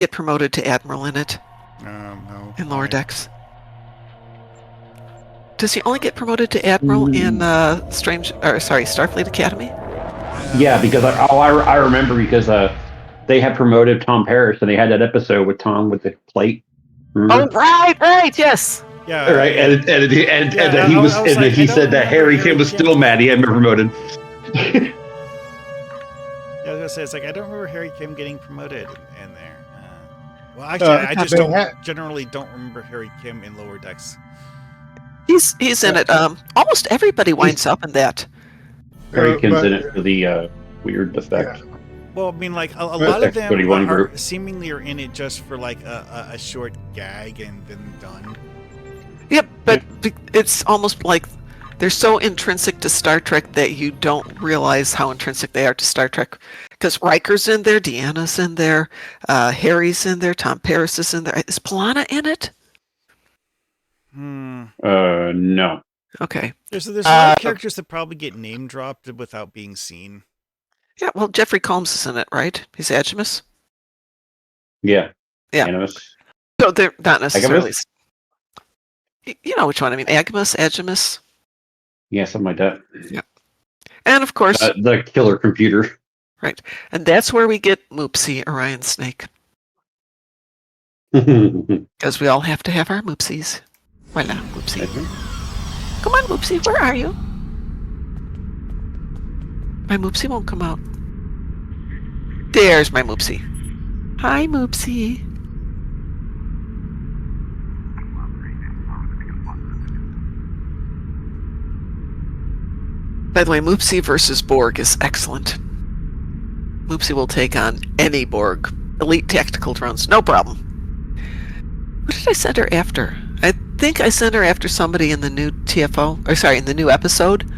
get promoted to Admiral in it? No. In Lower Decks? Does he only get promoted to Admiral in Starfleet Academy? Yeah, because I remember because they had promoted Tom Paris and they had that episode with Tom with the plate. Remember? Oh, right, yes. Yeah. Right, Yeah. and that he was, and like, that he said that Harry Kim was still mad he hadn't been promoted. Yeah, I was gonna say, it's like I don't remember Harry Kim getting promoted in there. Well, actually, I just generally don't remember Harry Kim in Lower Decks. He's in it. Almost everybody winds up in that. Harry Kim's in it for the weird effect. Yeah. Well, I mean, like a lot of them seemingly are in it just for like a short gag and then done. Yep, but it's almost like they're so intrinsic to Star Trek that you don't realize how intrinsic they are to Star Trek. Because Riker's in there, Deanna's in there, Harry's in there, Tom Paris is in there. Is Polana in it? No. Okay. There's a lot of characters that probably get name dropped without being seen. Yeah, well, Jeffrey Combs is in it, right? He's Agimus? Yeah. Yeah. Animus. So they're not necessarily... Agamus? You know which one I mean. Agimus? Yeah, something like that. Yeah. And of course... the killer computer. Right. And that's where we get Moopsie, Orion Snake. Because we all have to have our Moopsies. Voila, Moopsie. Come on, Moopsie, where are you? My Moopsie won't come out. There's my Moopsie. Hi, Moopsie. By the way, Moopsie versus Borg is excellent. Moopsie will take on any Borg. Elite tactical drones, no problem. Who did I send her after? I think I sent her after somebody in the new TFO, or sorry, in the new episode.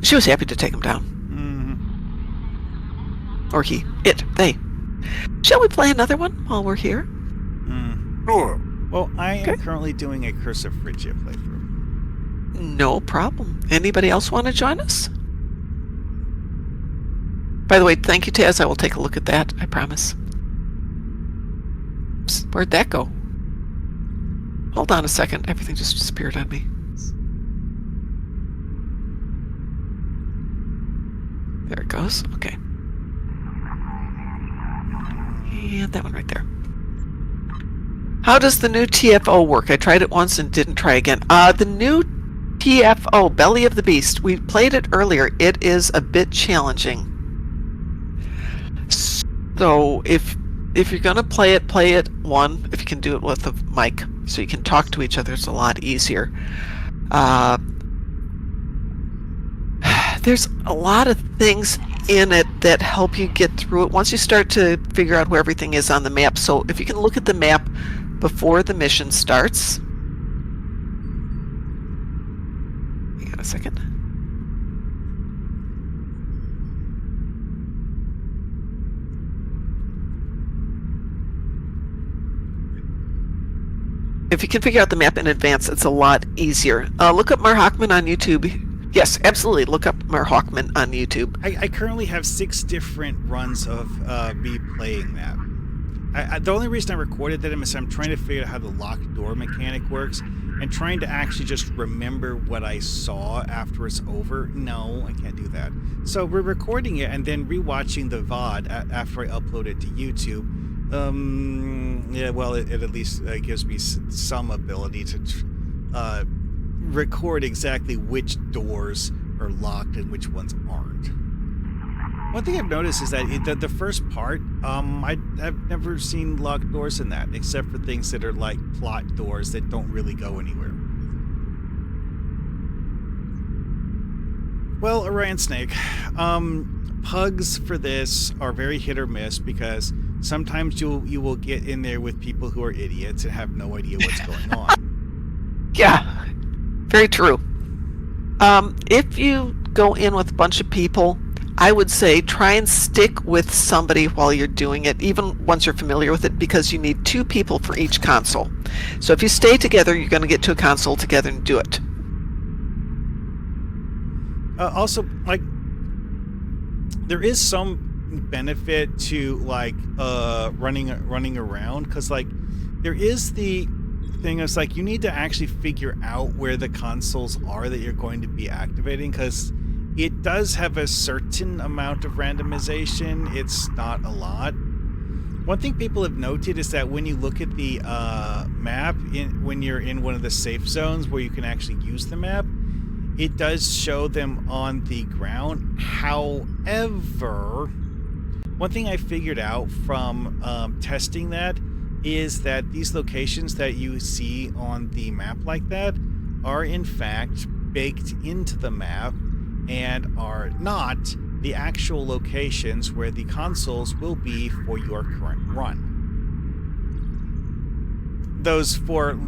She was happy to take him down. Mm-hmm. Or they. Shall we play another one while we're here? Sure. Well, I am currently doing a Curse of Phrygia playthrough. No problem. Anybody else want to join us? By the way, thank you, Taz. I will take a look at that. I promise. Oops, where'd that go? Hold on a second. Everything just disappeared on me. There it goes. Okay. And that one right there. How does the new TFO work? I tried it once and didn't try again. The new TFO, Belly of the Beast, we played it earlier. It is a bit challenging. So if you're going to play it, one, if you can do it with a mic, so you can talk to each other, it's a lot easier. There's a lot of things in it that help you get through it once you start to figure out where everything is on the map. So if you can look at the map before the mission starts. Hang on a second. If you can figure out the map in advance, it's a lot easier. Look up Mar Hockman on YouTube. Yes, absolutely. Look up Mar Hockman on YouTube. I currently have 6 different runs of me playing that. The only reason I recorded that is I'm trying to figure out how the locked door mechanic works and trying to actually just remember what I saw after it's over. No, I can't do that. So we're recording it and then rewatching the VOD after I upload it to YouTube. Yeah, well, it at least gives me some ability to record exactly which doors are locked and which ones aren't. One thing I've noticed is that the first part, I've never seen locked doors in that, except for things that are like plot doors that don't really go anywhere. Well, Orion Snake, pugs for this are very hit or miss because sometimes you will get in there with people who are idiots and have no idea what's going on. Yeah, very true. If you go in with a bunch of people, I would say try and stick with somebody while you're doing it, even once you're familiar with it, because you need 2 people for each console. So if you stay together, you're going to get to a console together and do it. Also, like, there is some benefit to like running around, because like there is the thing is like you need to actually figure out where the consoles are that you're going to be activating, because it does have a certain amount of randomization. It's not a lot. One thing people have noted is that when you look at the map when you're in one of the safe zones where you can actually use the map, it does show them on the ground. However, one thing I figured out from testing that is that these locations that you see on the map like that are in fact baked into the map and are not the actual locations where the consoles will be for your current run. Those 4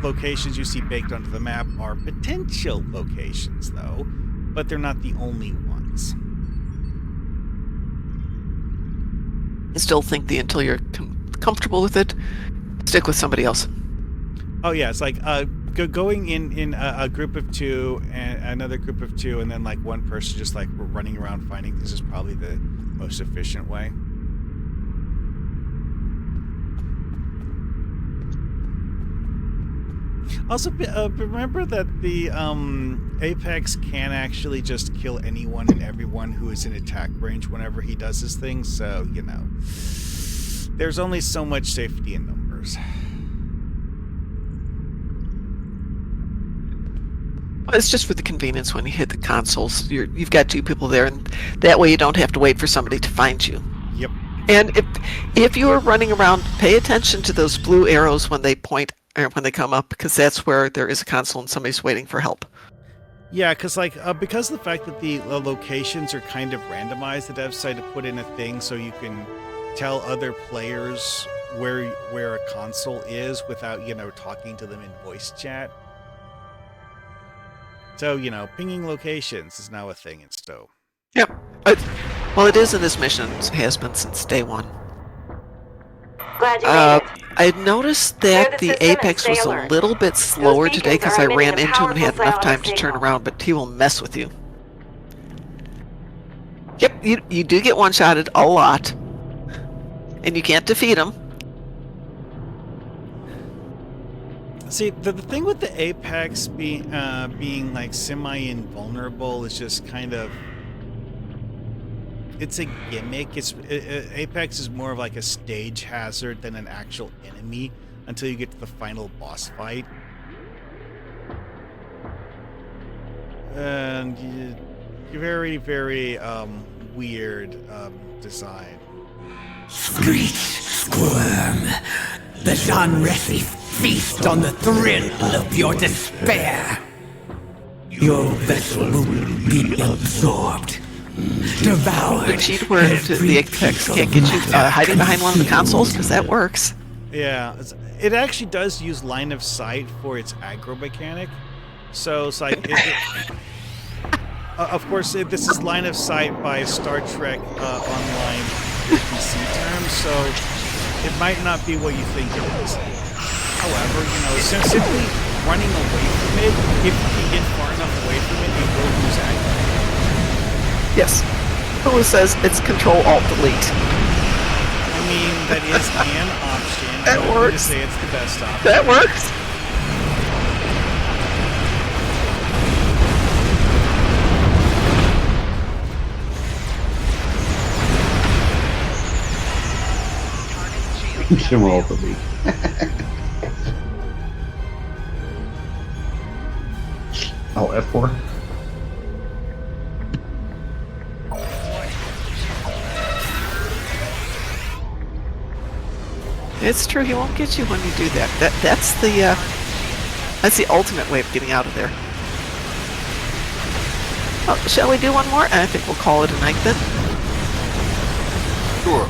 locations you see baked onto the map are potential locations, though, but they're not the only ones. I still think until you're comfortable with it, stick with somebody else. Oh yeah, it's like going in a group of 2 and another group of 2, and then like one person just like running around finding things is probably the most efficient way. Also, remember that the Apex can actually just kill anyone and everyone who is in attack range whenever he does his thing, so, you know, there's only so much safety in numbers. It's just for the convenience when you hit the consoles. You've got 2 people there, and that way you don't have to wait for somebody to find you. Yep. And if you are running around, pay attention to those blue arrows when they point or when they come up, because that's where there is a console and somebody's waiting for help. Yeah, because like because of the fact that the locations are kind of randomized, the devs decided to put in a thing so you can tell other players where a console is without, you know, talking to them in voice chat. So, you know, pinging locations is now a thing in STO. Yep. Well, it is in this mission. It has been since day 1. Glad you made it. I noticed Clear that the the system and Apex stay was a alert. little bit slower Those today beacons because are I emitting ran a into him and had powerful enough time psionic to turn signal. around, but he will mess with you. Yep, you do get one-shotted a lot, and you can't defeat him. See, the thing with the Apex being like semi-invulnerable is just kind of, it's a gimmick. Apex is more of like a stage hazard than an actual enemy until you get to the final boss fight. And very, very weird design. Screech, squirm. The genre-y feast on the thrill of your despair. Your vessel will be absorbed, devoured. The cheat where the Apex can't get you hiding behind one of the consoles, because that works. Yeah, it actually does use line of sight for its aggro mechanic. So it's like, of course, this is line of sight by Star Trek Online PC terms, so it might not be what you think it is. However, you know, simply running away from it, if you can get far enough away from it, you will lose aggro. Yes. Who says it's Control-Alt-Delete? I mean, that is an option. That I don't works. mean to say it's the best option. That works. Similar for me. Oh, F4. It's true. He won't get you when you do that. That's the ultimate way of getting out of there. Oh, shall we do one more? I think we'll call it a night then. Sure.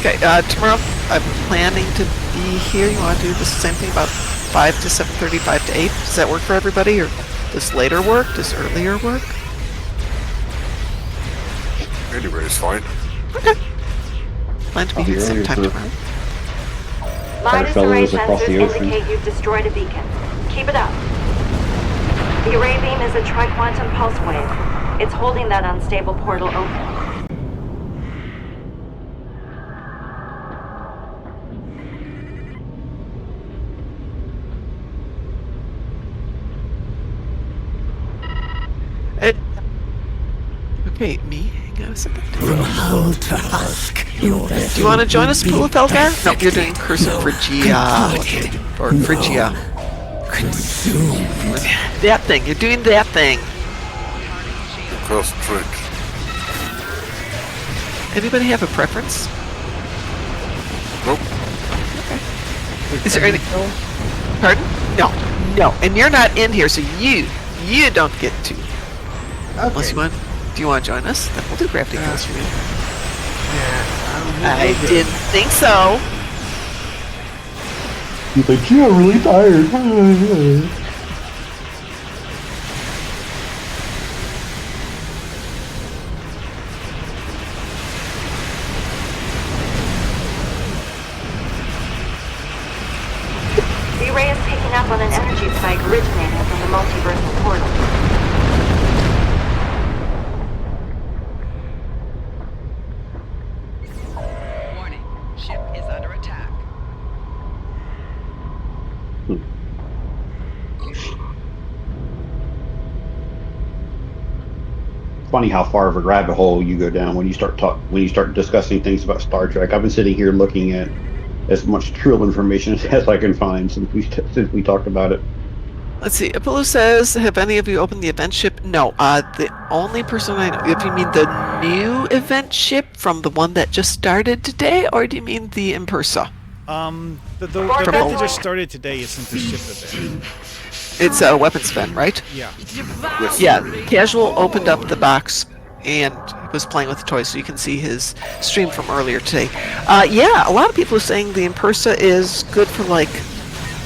Okay. Tomorrow I'm planning to be here. You want to do the same thing about 5 to 7:30, 5 to 8? Does that work for everybody, or does later work? Does earlier work? Anyway, it's fine. Okay. Plan to be I'll be here earlier sometime for- tomorrow. Minus fellows array across the sensors ocean. indicate you've destroyed a beacon. Keep it up. The array beam is a tri-quantum pulse wave. It's holding that unstable portal open. Okay, me. Hang on a second. From hull to husk, your vessel Do you want to join us, will be Felgar? No, you're doing dissected, Curse of Phrygia. completed, Or Phrygia. consumed. That thing. You're doing that thing. The cursed fridge. Anybody have a preference? Nope. Is there any... Pardon? No. No. And you're not in here, so you don't get to. Unless you want... Do you want to join us? Then we'll do crafting kills for you. I didn't think so. He's like, "Yeah, I'm really tired." The array is picking up on an energy spike originating from the multiversal portal. Warning, ship is under attack. Funny how far of a rabbit hole you go down when you start discussing things about Star Trek. I've been sitting here looking at as much trill information as I can find since we talked about it. Let's see. Apollo says, have any of you opened the event ship? No. The only person I know... If you mean the new event ship from the one that just started today, or do you mean the Impersa? The event that just started today isn't the ship event. It's a weapons event, right? Yeah. Yes. Yeah. Casual opened up the box and was playing with the toys, so you can see his stream from earlier today. Yeah, a lot of people are saying the Impersa is good for, like,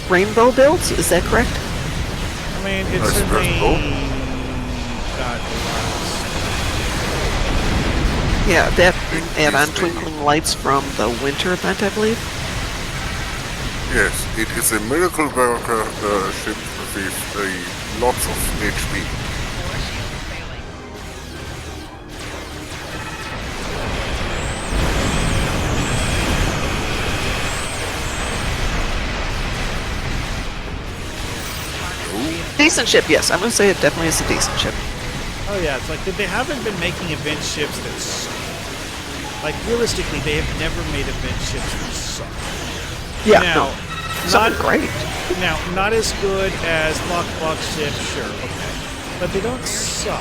rainbow builds. Is that correct? I mean, it's That's certainly cool. got Yeah, that add-on twinkling lights from the winter event, I believe. Yes, it is a miracle worker ship with lots of HP. Decent ship, yes. I'm going to say it definitely is a decent ship. Oh yeah, it's like they haven't been making event ships that suck. Like realistically, they have never made event ships that suck. Yeah, Now, no. Something great. Now, not as good as Lockbox ships, sure, okay, but they don't suck.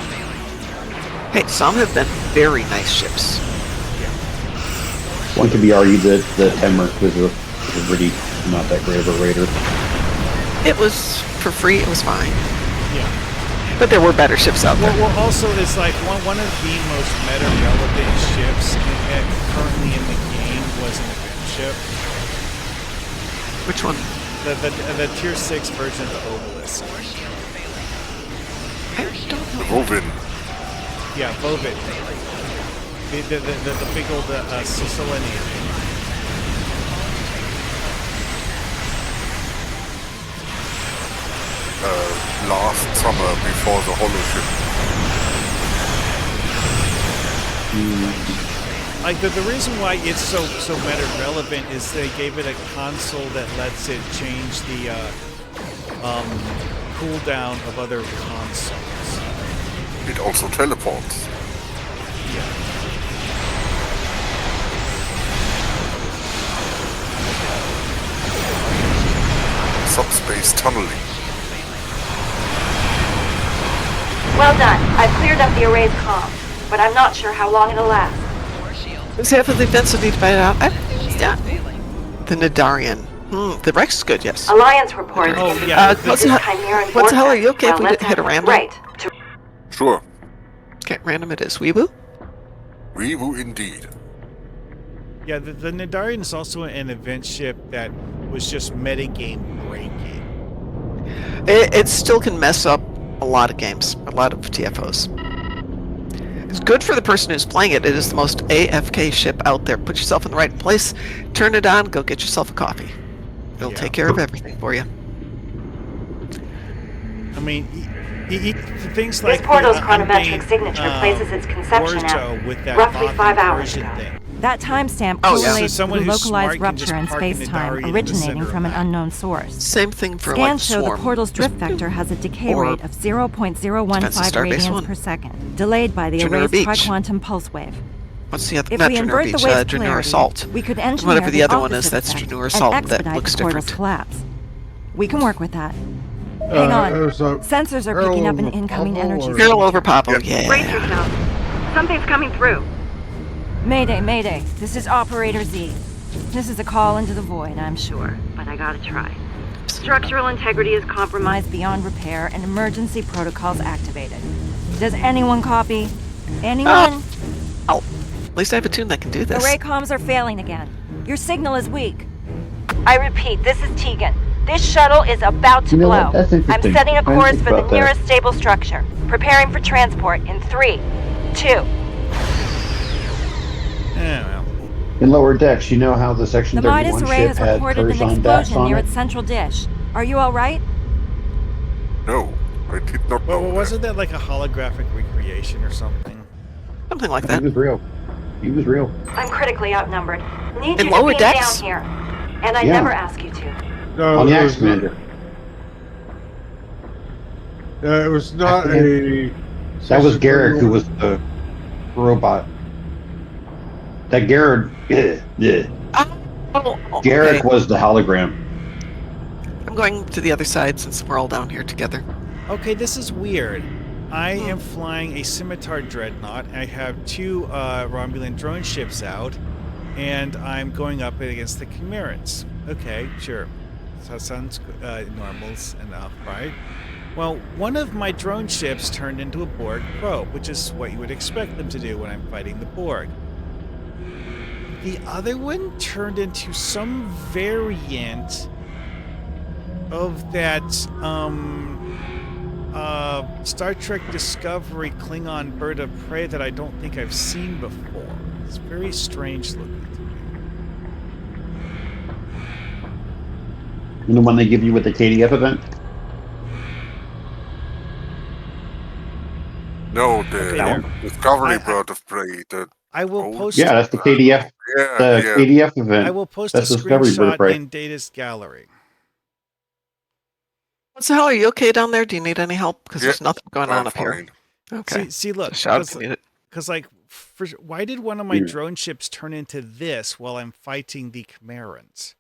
Hey, some have been very nice ships. One could be argued that the Tenmerk was really not that great of a raider. It was for free, it was fine. Yeah. But there were better ships out there. Well, also, it's like one of the most meta-relevant ships currently in the game was an event ship. Which one? The Tier 6 version of the Obelisk. I don't know. Rovin. Yeah, Vovit. The big old Sicilian. Last summer before the holo ship. Like the reason why it's so meta relevant is they gave it a console that lets it change the cooldown of other consoles. It also teleports. Yeah. Subspace tunneling. Well done. I've cleared up the array's comm, but I'm not sure how long it'll last. Is half of the events that need to find out? Yeah. The Nadarian. The Rex is good, yes. Alliance report Oh, indicates yeah. What's this the Chimeran what the hell, are vortex, you okay if while we left hit a hand random? Right. To Sure. Okay, random it is. Weeboo? Rewu indeed. Yeah, the Nadarian is also an event ship that was just metagame breaking. It still can mess up a lot of games, a lot of TFOs. It's good for the person who's playing it. It is the most AFK ship out there. Put yourself in the right place, turn it on, go get yourself a coffee. It'll Yeah. take care of everything for you. I mean, things like this portal's the, chronometric unnamed, signature places its conception Orzo at with that roughly Bothan 5 hours version ago. thing. That timestamp Oh, yeah. correlates So someone with a who's smart localized can just rupture in park in the space-time Dari in the originating center from of an that. unknown source. Same thing for like Scans the show the swarm. portal's drift vector has a decay Or rate of 0.015 Defensive Starbase radians 1. per second, delayed by the Janura erased Beach. tri-quantum pulse wave. What's the other? If Not we Janura invert the Beach, wave's Janura polarity, Salt. we could And engineer whatever the other one is, opposite that's effect Janura and Salt. That expedite looks the portal's different. collapse. We can work with that. Hang on. Sensors are picking up an incoming energy Parallel over signature. Pablo, Brace yeah. yourself. Something's coming through. Mayday, Mayday. This is Operator Z. This is a call into the void, I'm sure. But I gotta try. Structural integrity is compromised. Compromised beyond repair and emergency protocols activated. Does anyone copy? Anyone? Oh, at least I have a tune that can do this. Array comms are failing again. Your signal is weak. I repeat, this is Tegan. This shuttle is about to You know blow. what? That's I'm interesting. setting a I didn't course think for the about that. nearest stable structure. Preparing for transport in 3, 2. Yeah, well. In lower decks, you know how the Section The Midas 31 array ship has had reported curse an on DAX explosion on near it? its central dish. Are you all right? No, I did not know Well, wasn't that. that like a holographic recreation or something? Something like He that. was real. He was real. I'm critically outnumbered. Need In you to lower beam decks? down here. And I Yeah. never ask you to. No, On the it Axe was not, Commander. it was not a. That was Garrick, who was the robot. That Garrick, yeah. Oh, okay. Garrick was the hologram. I'm going to the other side since we're all down here together. Okay, this is weird. I am flying a Scimitar Dreadnought. I have 2 Romulan drone ships out, and I'm going up against the Chimerans. Okay, sure. So that sounds normal enough, right? Well, one of my drone ships turned into a Borg probe, which is what you would expect them to do when I'm fighting the Borg. The other one turned into some variant of that Star Trek Discovery Klingon bird of prey that I don't think I've seen before. It's very strange looking to me. You know when they give you with the KDF event? No, Okay, the there. Discovery I- Bird of Prey. I will Oh, post. Yeah, that's the KDF. Yeah, The yeah. KDF event. I will post a That's the Discovery Bird of screenshot Prey. in Data's gallery. What the hell? Are you okay down there? Do you need any help? Because Yeah, there's nothing going on I'm up here. fine. Okay. See, look, Just shout if you need it. because like, why did one of my Yeah. drone ships turn into this while I'm fighting the Chimerans?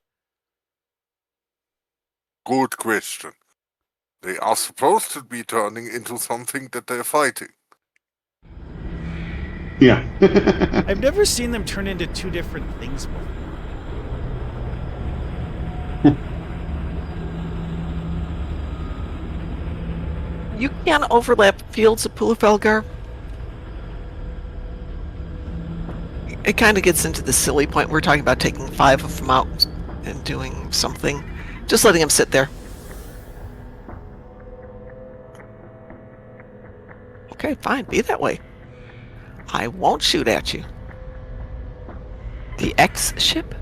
Good question. They are supposed to be turning into something that they're fighting. Yeah. I've never seen them turn into 2 different things before. You can't overlap fields of Pulafelgar. It kind of gets into the silly point. We're talking about taking 5 of them out and doing something. Just letting them sit there. Okay, fine. Be that way. I won't shoot at you. The X ship?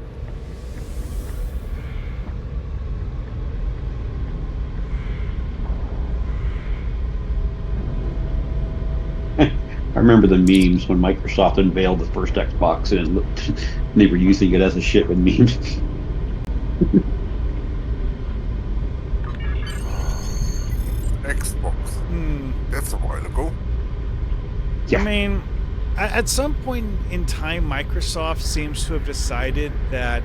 I remember the memes when Microsoft unveiled the first Xbox and it looked, and they were using it as a ship in memes. Xbox. That's a while ago. Yeah. I mean, at some point in time, Microsoft seems to have decided that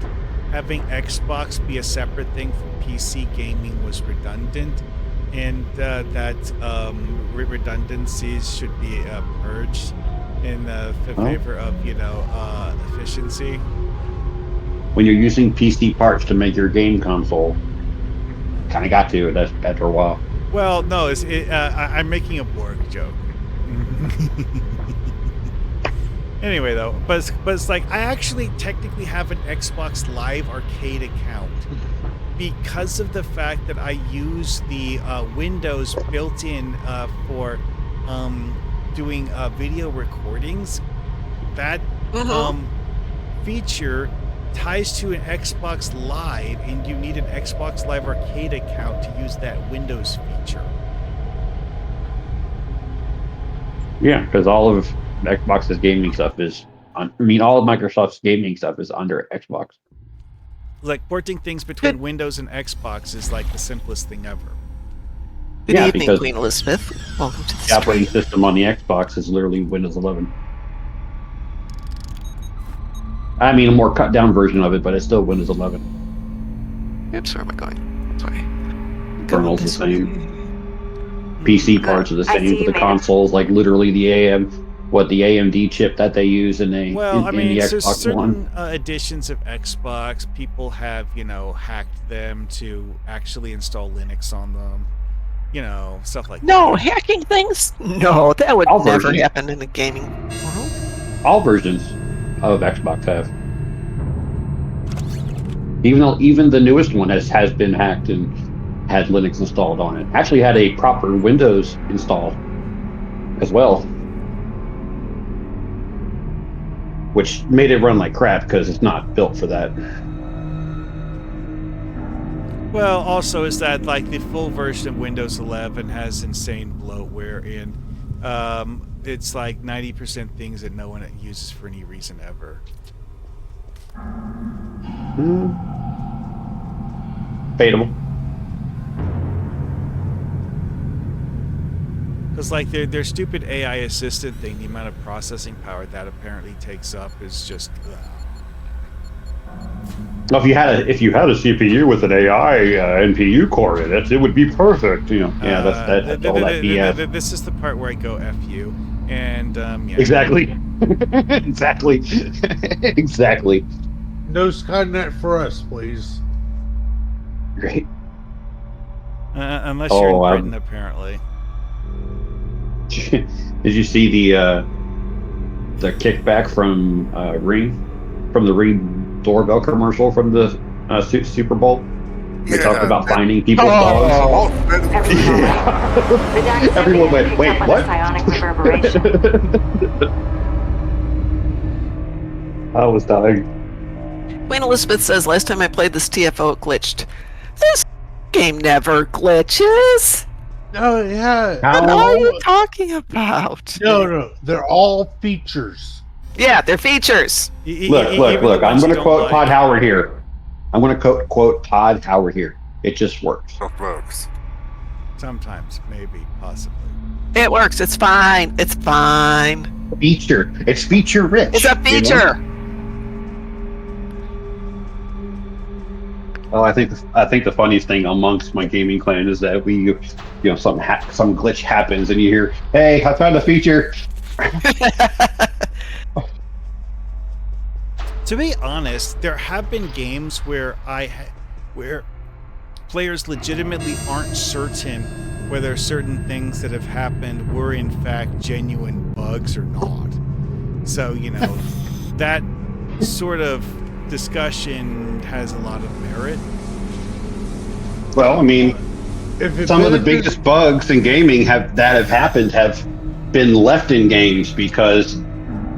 having Xbox be a separate thing from PC gaming was redundant, and that redundancies should be purged in favor of, efficiency. When you're using PC parts to make your game console, kind of got to it after a while. Well, no, I'm making a Borg joke. Anyway, though, but it's like I actually technically have an Xbox Live Arcade account because of the fact that I use the Windows built-in for doing video recordings. That feature ties to an Xbox Live, and you need an Xbox Live Arcade account to use that Windows feature. Yeah, because all of Xbox's gaming stuff is I mean, all of Microsoft's gaming stuff is under Xbox. Like porting things between Windows and Xbox is like the simplest thing ever. Good Yeah, evening, because Queen Elizabeth. Welcome to the the operating stream. system on the Xbox is literally Windows 11. I mean, a more cut down version of it, but it's still Windows 11. Oops, where am I going? Sorry. Kernel's the same. PC parts are the I same see for you the made it. consoles. Like literally the the AMD chip that they use in the So Xbox One. certain editions of Xbox, people have, hacked them to actually install Linux on them. Stuff like No, that. hacking things? No, that would All never versions. happen in a gaming world. All versions of Xbox have. Even the newest one has been hacked and had Linux installed on it. Actually had a proper Windows install as well, which made it run like crap because it's not built for that. Well, also is that like the full version of Windows 11 has insane bloatware and it's like 90% things that no one uses for any reason ever. Fatal. Because like their stupid AI assistant thing, the amount of processing power that apparently takes up is just. Well, if you had a CPU with an AI NPU core in it, it would be perfect. Yeah, that's all that BS. This is the part where I go F you, and yeah. Exactly. Exactly. Exactly. No Skynet for us, please. Great. Unless you're in Britain, apparently. Did you see the kickback from the Ring doorbell commercial from the Super Bowl? They talked about finding people's dogs. Everyone went, wait, what? Psionic reverberation. I was dying. Queen Elizabeth says, last time I played this TFO, it glitched. This game never glitches. Oh, yeah. What are you talking about? No. They're all features. Yeah, they're features. Look. I'm going to quote Todd Howard here. I'm going to quote Todd Howard here. It just works. It works. Sometimes, maybe, possibly. It works. It's fine. It's fine. Feature. It's feature rich. It's a feature. Oh, I think the funniest thing amongst my gaming clan is that some glitch happens and you hear, "Hey, I found a feature." To be honest, there have been games where where players legitimately aren't certain whether certain things that have happened were in fact genuine bugs or not. So, that sort of discussion has a lot of merit. Well, I mean, some of the biggest bugs in gaming have happened have been left in games because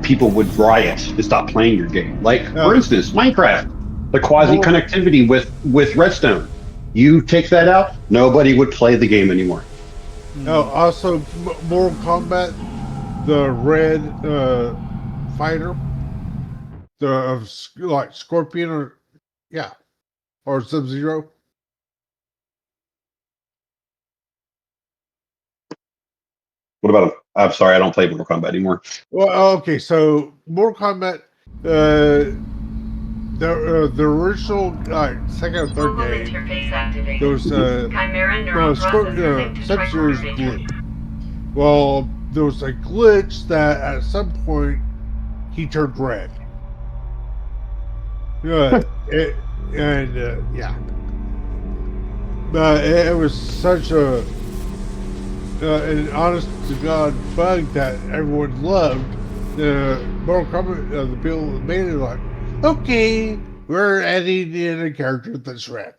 people would riot to stop playing your game. Like, for instance, Minecraft, the quasi connectivity with Redstone. You take that out, nobody would play the game anymore. Also, Mortal Kombat, the red fighter, like Scorpion or Sub-Zero. What about him? I'm sorry, I don't play Mortal Kombat anymore. Well, okay, so Mortal Kombat, the original second or third game, there was Sub-Zero's blue. Well, there was a glitch that at some point he turned red. But it was such an honest to God bug that everyone loved. Mortal Kombat, the people that made it, like, okay, we're adding in a character that's red.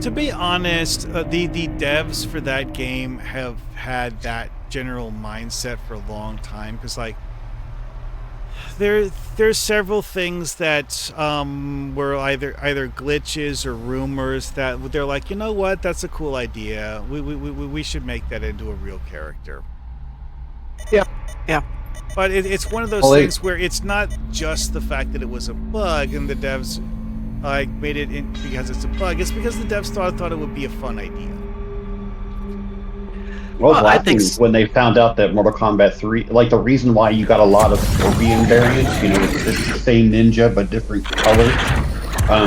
To be honest, the devs for that game have had that general mindset for a long time, because like there's several things that were either glitches or rumors that they're like, that's a cool idea. We should make that into a real character. Yeah. But it's one of those Well, things where it's not just the fact that it was a bug and the devs like made it in because it's a bug. It's because the devs thought it would be a fun idea. I was Well, I think laughing when they found out that Mortal Kombat 3, like the reason why you got a lot of Scorpion variants, it's the same ninja but different colors,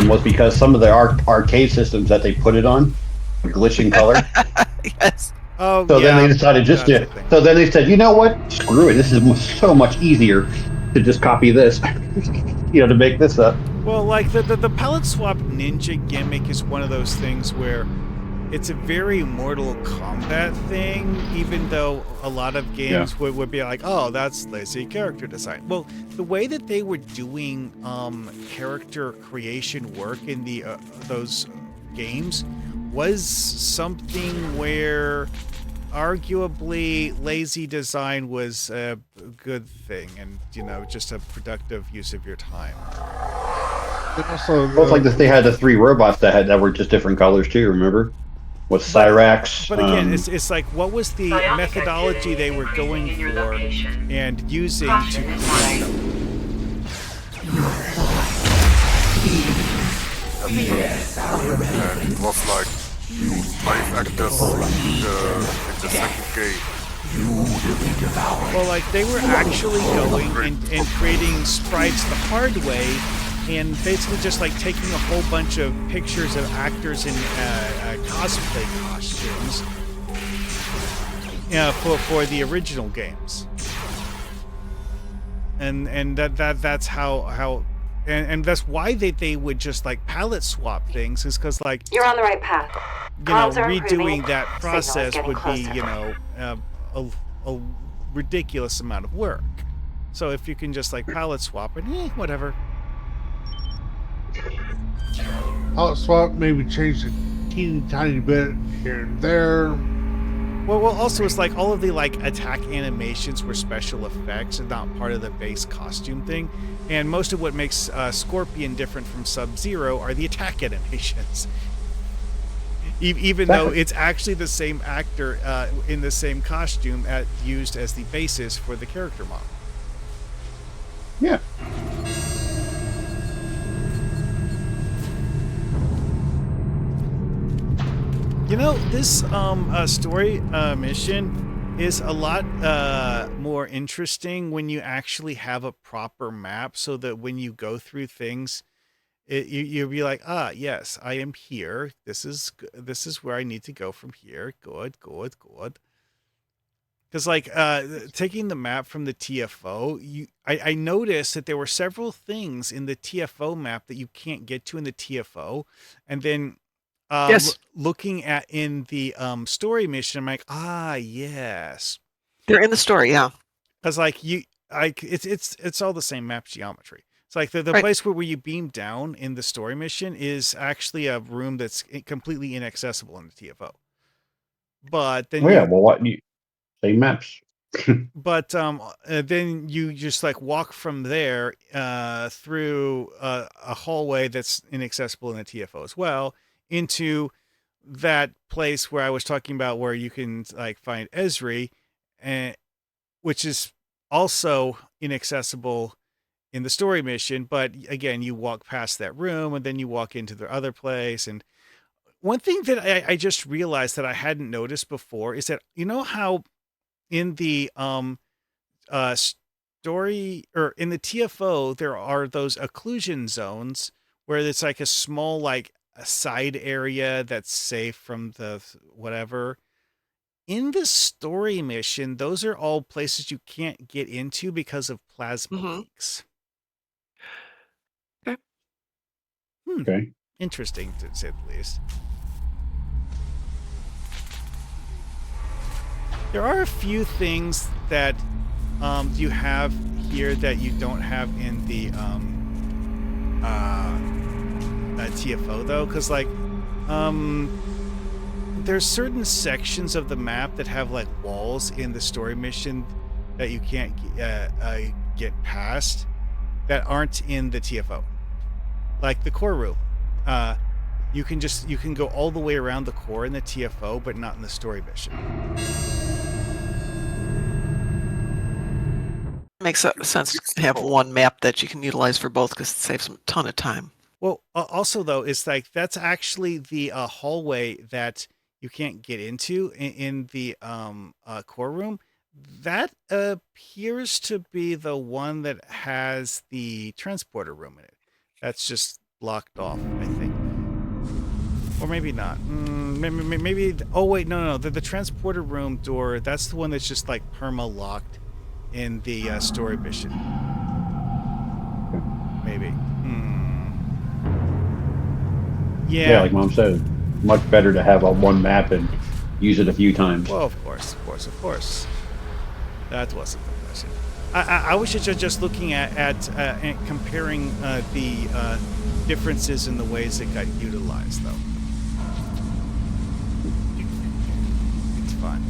was because some of the arcade systems that they put it on were glitching color. yes. Oh, So then yeah. they decided just That's a to. thing. So then they said, you know what? Screw it. This is so much easier to just copy this, to make this up. Well, like the palette swap ninja gimmick is one of those things where it's a very Mortal Kombat thing, even though a lot of games would be like, oh, that's lazy character design. Well, the way that they were doing character creation work in the those games was something where arguably lazy design was a good thing and, just a productive use of your time. Also, Well, it's like this. They had the 3 robots that were just different colors too. Remember, with Cyrax. But again, it's like, what was the methodology they were going for and using to create them? And it was like 5 actors in the second game. Well, like, they were actually going and creating sprites the hard way and basically just like taking a whole bunch of pictures of actors in cosplay costumes for the original games. And that's how and that's why they would just like palette swap things, is because like You're on the right path. Comms are improving. redoing that Signal is process getting would be closer. a ridiculous amount of work. So if you can just like palette swap it, whatever. palette swap, maybe change a teeny tiny bit here and there. Well, also it's like all of the like attack animations were special effects and not part of the base costume thing. And most of what makes Scorpion different from Sub-Zero are the attack animations. Even though it's actually the same actor in the same costume used as the basis for the character model. Yeah. This story mission is a lot more interesting when you actually have a proper map, so that when you go through things, you'll be like, yes, I am here. This is where I need to go from here. Good. Because like taking the map from the TFO, I noticed that there were several things in the TFO map that you can't get to in the TFO, and then Yes. looking at in the story mission, I'm like, yes, They're in the story, yeah. because like it's all the same map geometry. It's like the Right. place where you beam down in the story mission is actually a room that's completely inaccessible in the TFO. But then Same maps. But then you just like walk from there through a hallway that's inaccessible in the TFO as well, into that place where I was talking about, where you can like find Esri, which is also inaccessible in the story mission. But again, you walk past that room and then you walk into the other place. And one thing that I just realized that I hadn't noticed before is that, how in the story, or in the TFO, there are those occlusion zones where it's like a small like a side area that's safe from the whatever. In the story mission, those are all places you can't get into because of plasma leaks. Okay. Okay. Interesting, to say the least. There are a few things that you have here that you don't have in the TFO, though, because like there's certain sections of the map that have like walls in the story mission that you can't get past, that aren't in the TFO, like the core room. You can go all the way around the core in the TFO, but not in the story mission. Makes sense It's to have simple. one map that you can utilize for both because it saves a ton of time. Well, also though, it's like that's actually the hallway that you can't get into in the core room. That appears to be the one that has the transporter room in it. That's just blocked off, I think, or maybe not. Maybe. Oh wait, no. The transporter room door. That's the one that's just like perma locked in the story mission. Maybe. Yeah, like Mom said, much better to have a one map and use it a few times. Well, of course. That wasn't the question. I was just looking at and comparing the differences in the ways it got utilized, though. It's fun.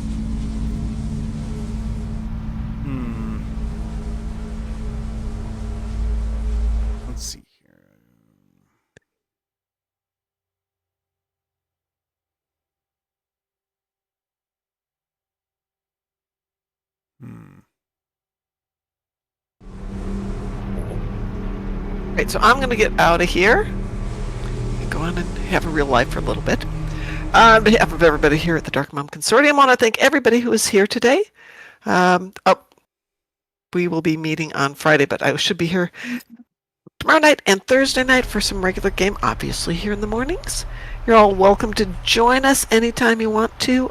Let's see here. Right, so I'm going to get out of here. Go on and have a real life for a little bit. On behalf of everybody here at the Dark Mom Consortium, I want to thank everybody who is here today. We will be meeting on Friday, but I should be here tomorrow night and Thursday night for some regular game, obviously here in the mornings. You're all welcome to join us anytime you want to.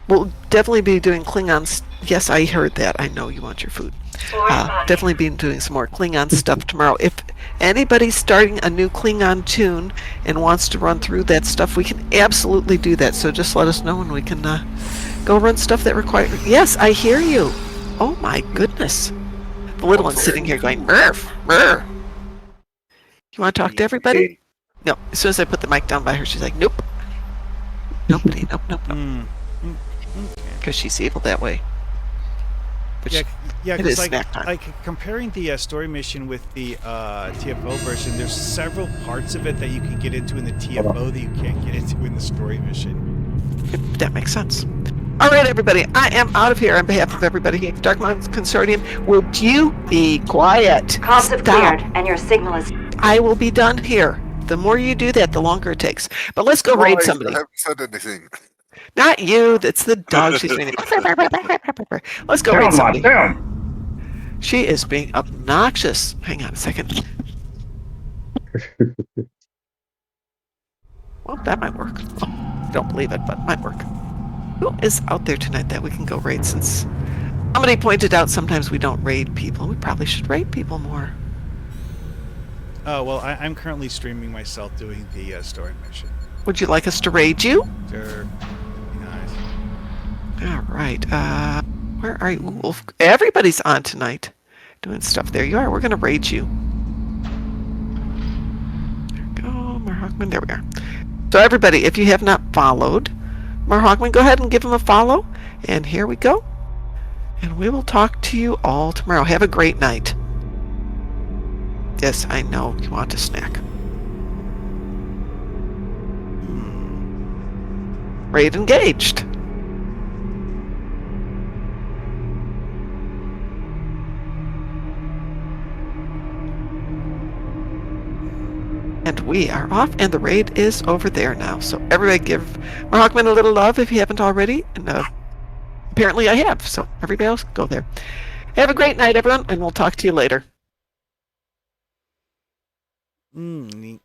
We'll definitely be doing Klingons. Yes, I heard that. I know you want your food. Definitely be doing some more Klingon stuff tomorrow. If anybody's starting a new Klingon tune and wants to run through that stuff, we can absolutely do that. So just let us know and we can go run stuff that requires... Yes, I hear you. Oh my goodness. The little one's sitting here going, Murph, Murph. You want to talk to everybody? No. As soon as I put the mic down by her, she's like, nope. Nobody, nope. Because she's evil that way. Which Yeah, it because is snack time. like comparing the story mission with the TFO version, there's several parts of it that you can get into in the TFO that you can't get into in the story mission. That makes sense. All right, everybody. I am out of here on behalf of everybody here at Dark Minds Consortium. Would you be quiet? Comms have cleared, and your signal is... I will be done here. The more you do that, the longer it takes. But let's go raid somebody. I haven't said anything. Not you. That's the dog she's reading. Let's go raid somebody. She is being obnoxious. Hang on a second. Well, that might work. Oh, don't believe it, but it might work. Who is out there tonight that we can go raid, since somebody pointed out sometimes we don't raid people. We probably should raid people more. Oh, well, I'm currently streaming myself doing the story mission. Would you like us to raid you? Sure. Nice. All right. Where are you, Wolf? Everybody's on tonight doing stuff. There you are. We're going to raid you. There we go. Marhawkman. There we are. So everybody, if you have not followed Marhawkman, go ahead and give him a follow. And here we go. And we will talk to you all tomorrow. Have a great night. Yes, I know you want a snack. Raid engaged. And we are off, and the raid is over there now. So everybody give Marhawkman a little love if you haven't already. And apparently I have, so everybody else go there. Have a great night, everyone, and we'll talk to you later. Neat.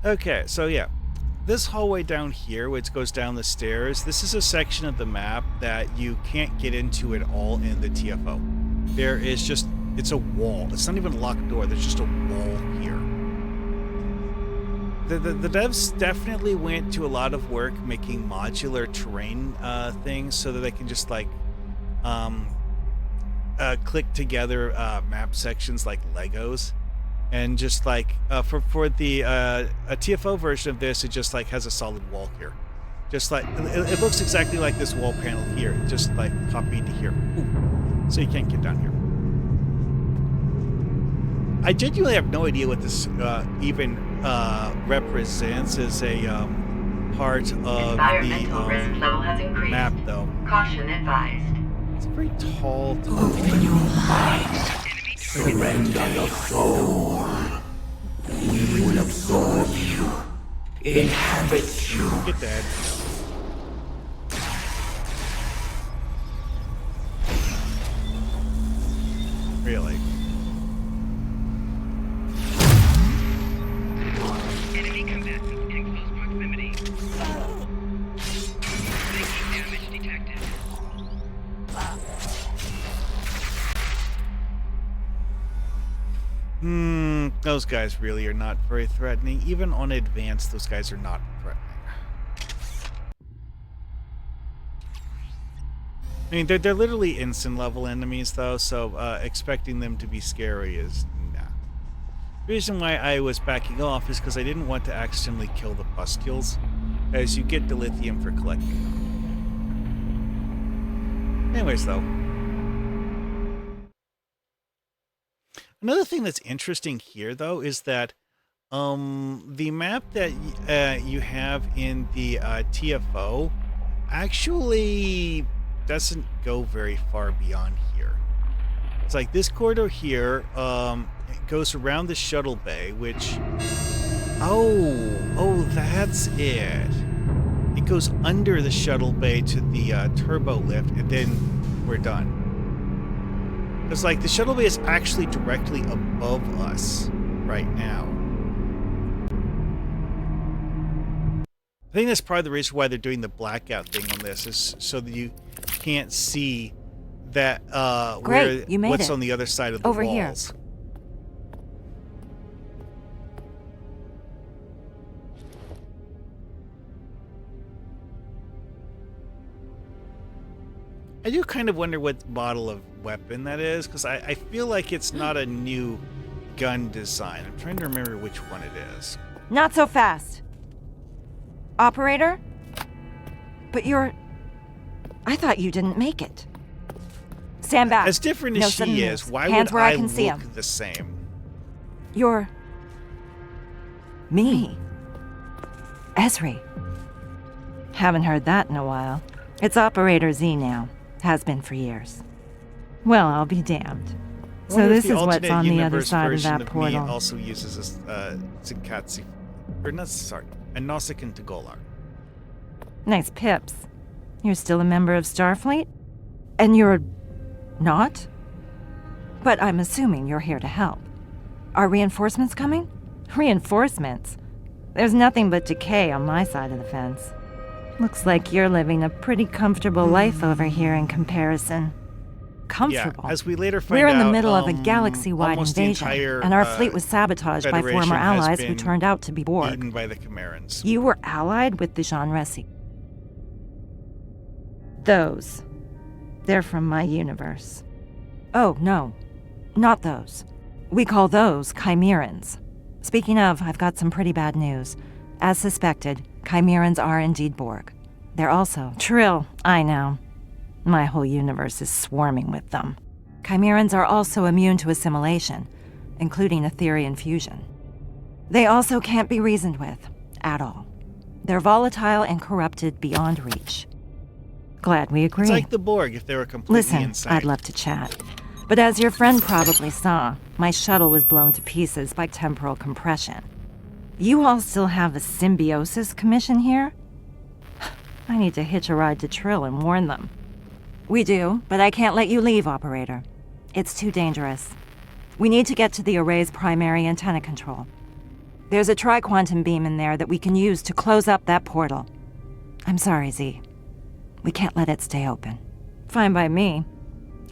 Okay, so yeah. This hallway down here, which goes down the stairs, this is a section of the map that you can't get into at all in the TFO. There is just... It's a wall. It's not even a locked door. There's just a wall here. The devs definitely went to a lot of work making modular terrain things so that they can just like click together map sections like Legos, and just like for the a TFO version of this, it just like has a solid wall here. Just like it looks exactly like this wall panel here, just like copied to here. Ooh. So you can't get down here. I genuinely have no idea what this even represents as a part of the Environmental risk level has increased. map, though. Caution advised. It's a very tall. Open your mind. Surrender your soul. We will absorb you. Inhabit you. Get that. Really? Enemy combatants in close proximity. Making damage detected. Those guys really are not very threatening. Even on advanced, those guys are not threatening. I mean, they're literally instant level enemies, though, so expecting them to be scary is nah. The reason why I was backing off is because I didn't want to accidentally kill the pustules, as you get dilithium for collecting them. Anyways, though. Another thing that's interesting here, though, is that the map that you have in the TFO actually doesn't go very far beyond here. It's like this corridor here it goes around the shuttle bay, which... Oh, that's it. It goes under the shuttle bay to the turbo lift, and then we're done. It's like the shuttle bay is actually directly above us right now. I think that's part of the reason why they're doing the blackout thing on this, is so that you can't see that Great, you made what's it. on the other side of the Over here. walls. I do kind of wonder what model of weapon that is, because I feel like it's not a new gun design. I'm trying to remember which one it is. Not so fast. Operator? But you're... I thought you didn't make it. Stand back. As different No as sudden she moves. is, why Hands would where I I can see look 'em. the same? You're... me. Esri. Haven't heard that in a while. It's Operator Z now. Has been for years. Well, I'll be damned. I So wonder if this the is what's alternate on the other universe side of version that me portal. also uses a Zinkatsi, or not, sorry, a Nausicaan to Golar. Nice pips. You're still a member of Starfleet? And you're... not? But I'm assuming you're here to help. Are reinforcements coming? Reinforcements? There's nothing but decay on my side of the fence. Looks like you're living a pretty comfortable life over here in comparison. Comfortable? Yeah, as we later find We're in the out, middle of a galaxy-wide almost the invasion, entire, and our fleet was sabotaged by Federation former has allies who been turned out to be Borg. eaten by the Camerans. You were allied with the Jean Resi. Those. They're from my universe. Oh, no. Not those. We call those Chimerans. Speaking of, I've got some pretty bad news. As suspected, Chimerans are indeed Borg. They're also Trill, I know. My whole universe is swarming with them. Chimerans are also immune to assimilation, including Etherian fusion. They also can't be reasoned with, at all. They're volatile and corrupted beyond reach. Glad we agree. It's like the Borg if they were completely Listen, insane. I'd love to chat. But as your friend probably saw, my shuttle was blown to pieces by temporal compression. You all still have a symbiosis commission here? I need to hitch a ride to Trill and warn them. We do, but I can't let you leave, Operator. It's too dangerous. We need to get to the array's primary antenna control. There's a tri-quantum beam in there that we can use to close up that portal. I'm sorry, Z. We can't let it stay open. Fine by me.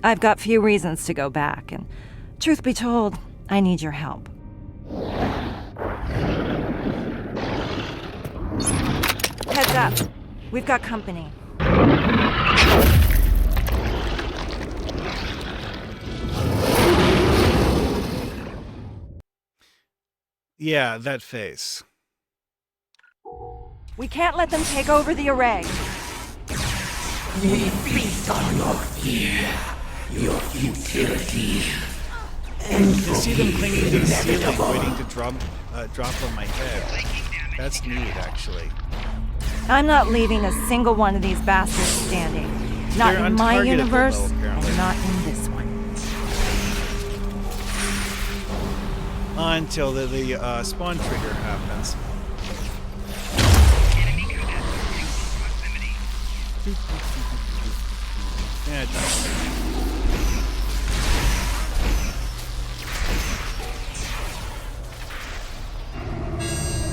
I've got few reasons to go back, and truth be told, I need your help. Heads up. We've got company. Yeah, that face. We can't let them take over the array. We feast on your fear, your futility, and You see them clinging to the ceiling, waiting to drop on my head. That's neat, actually. I'm not leaving a single one of these bastards standing. Not They're in my untargetable, universe, though, apparently. and not in this one. Until the spawn trigger happens. Enemy combatants in close proximity. Yeah, it does.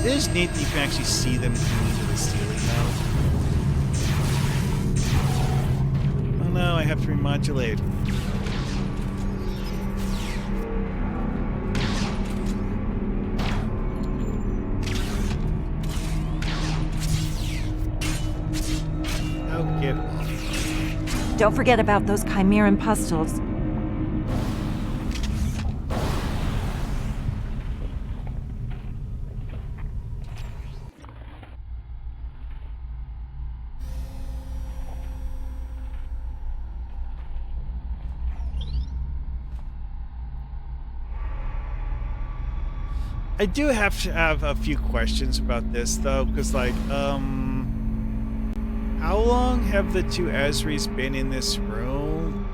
It is neat that you can actually see them coming into the ceiling now. Oh no, I have to remodulate. Oh, get off. Don't forget about those chimeran pustules. I do have to have a few questions about this, though, because, like, how long have the two Ezris been in this room?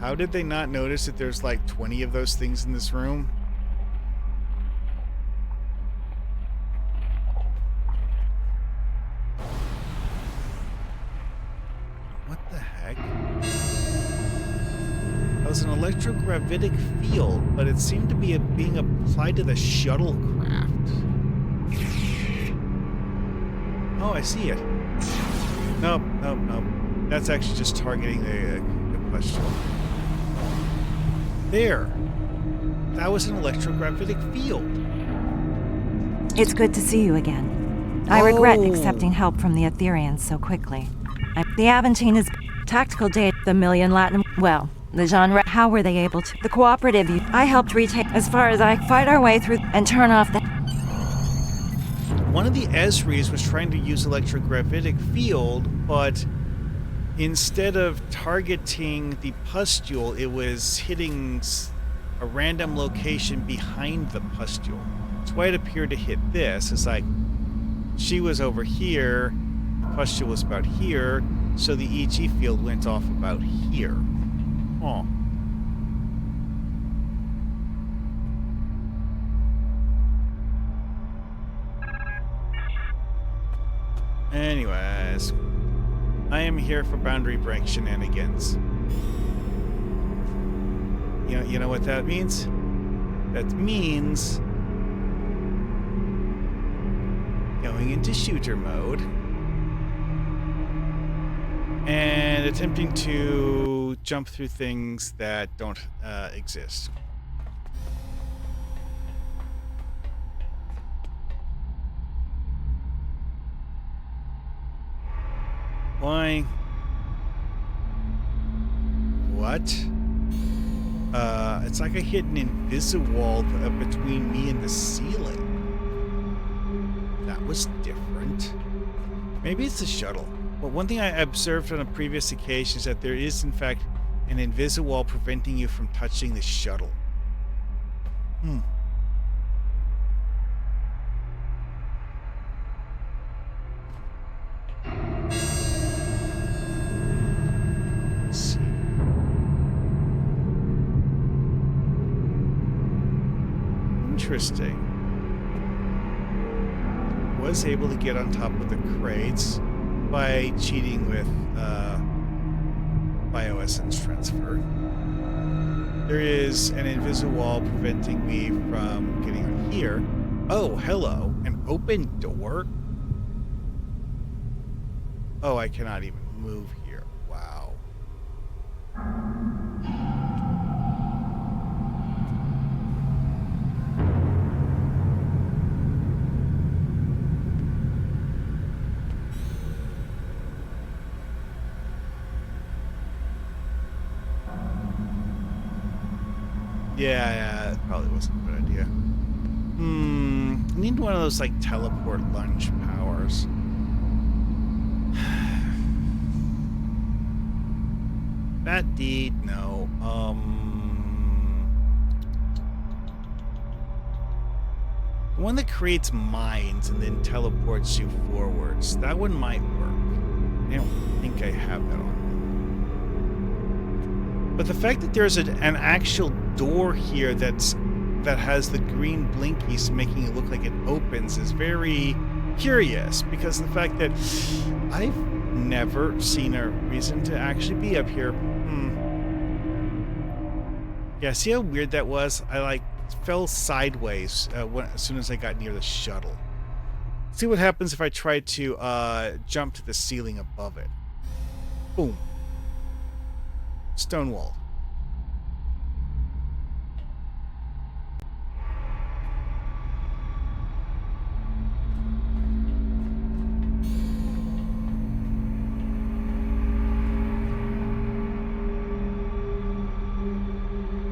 How did they not notice that there's, like, 20 of those things in this room? What the heck? That was an electrogravitic field, but it seemed to be being applied to the shuttlecraft. Oh, I see it. Nope. That's actually just targeting the pustule. There. That was an electrogravitic field. It's good to see you again. I regret Oh. accepting help from the Ethereans so quickly. The Aventine is tactical data, the million Latin, well, the genre. How were they able to? The cooperative, I helped retake as far as I fight our way through and turn off the... One of the Ezris was trying to use electrogravitic field, but instead of targeting the pustule, it was hitting a random location behind the pustule. That's why it appeared to hit this. It's like she was over here, the pustule was about here, so the EG field went off about here. Oh. Anyways, I am here for boundary break shenanigans. You know what that means? That means going into shooter mode and attempting to jump through things that don't exist. Why? What? It's like I hit an invisiwall between me and the ceiling. That was different. Maybe it's the shuttle. Well, one thing I observed on a previous occasion is that there is, in fact, an invisiwall preventing you from touching the shuttle. Let's see. Interesting. Was able to get on top of the crates by cheating with bioessence transfer. There is an invisiwall preventing me from getting on here. Oh, hello. An open door? Oh, I cannot even move here. Wow. Yeah, that probably wasn't a good idea. I need one of those, like, teleport lunge powers. That deed, no. The one that creates mines and then teleports you forwards. That one might work. I don't think I have that on. But the fact that there's an actual door here that has the green blinkies making it look like it opens is very curious, because the fact that I've never seen a reason to actually be up here. Yeah, see how weird that was? I fell sideways as soon as I got near the shuttle. See what happens if I try to jump to the ceiling above it. Boom. Stonewalled.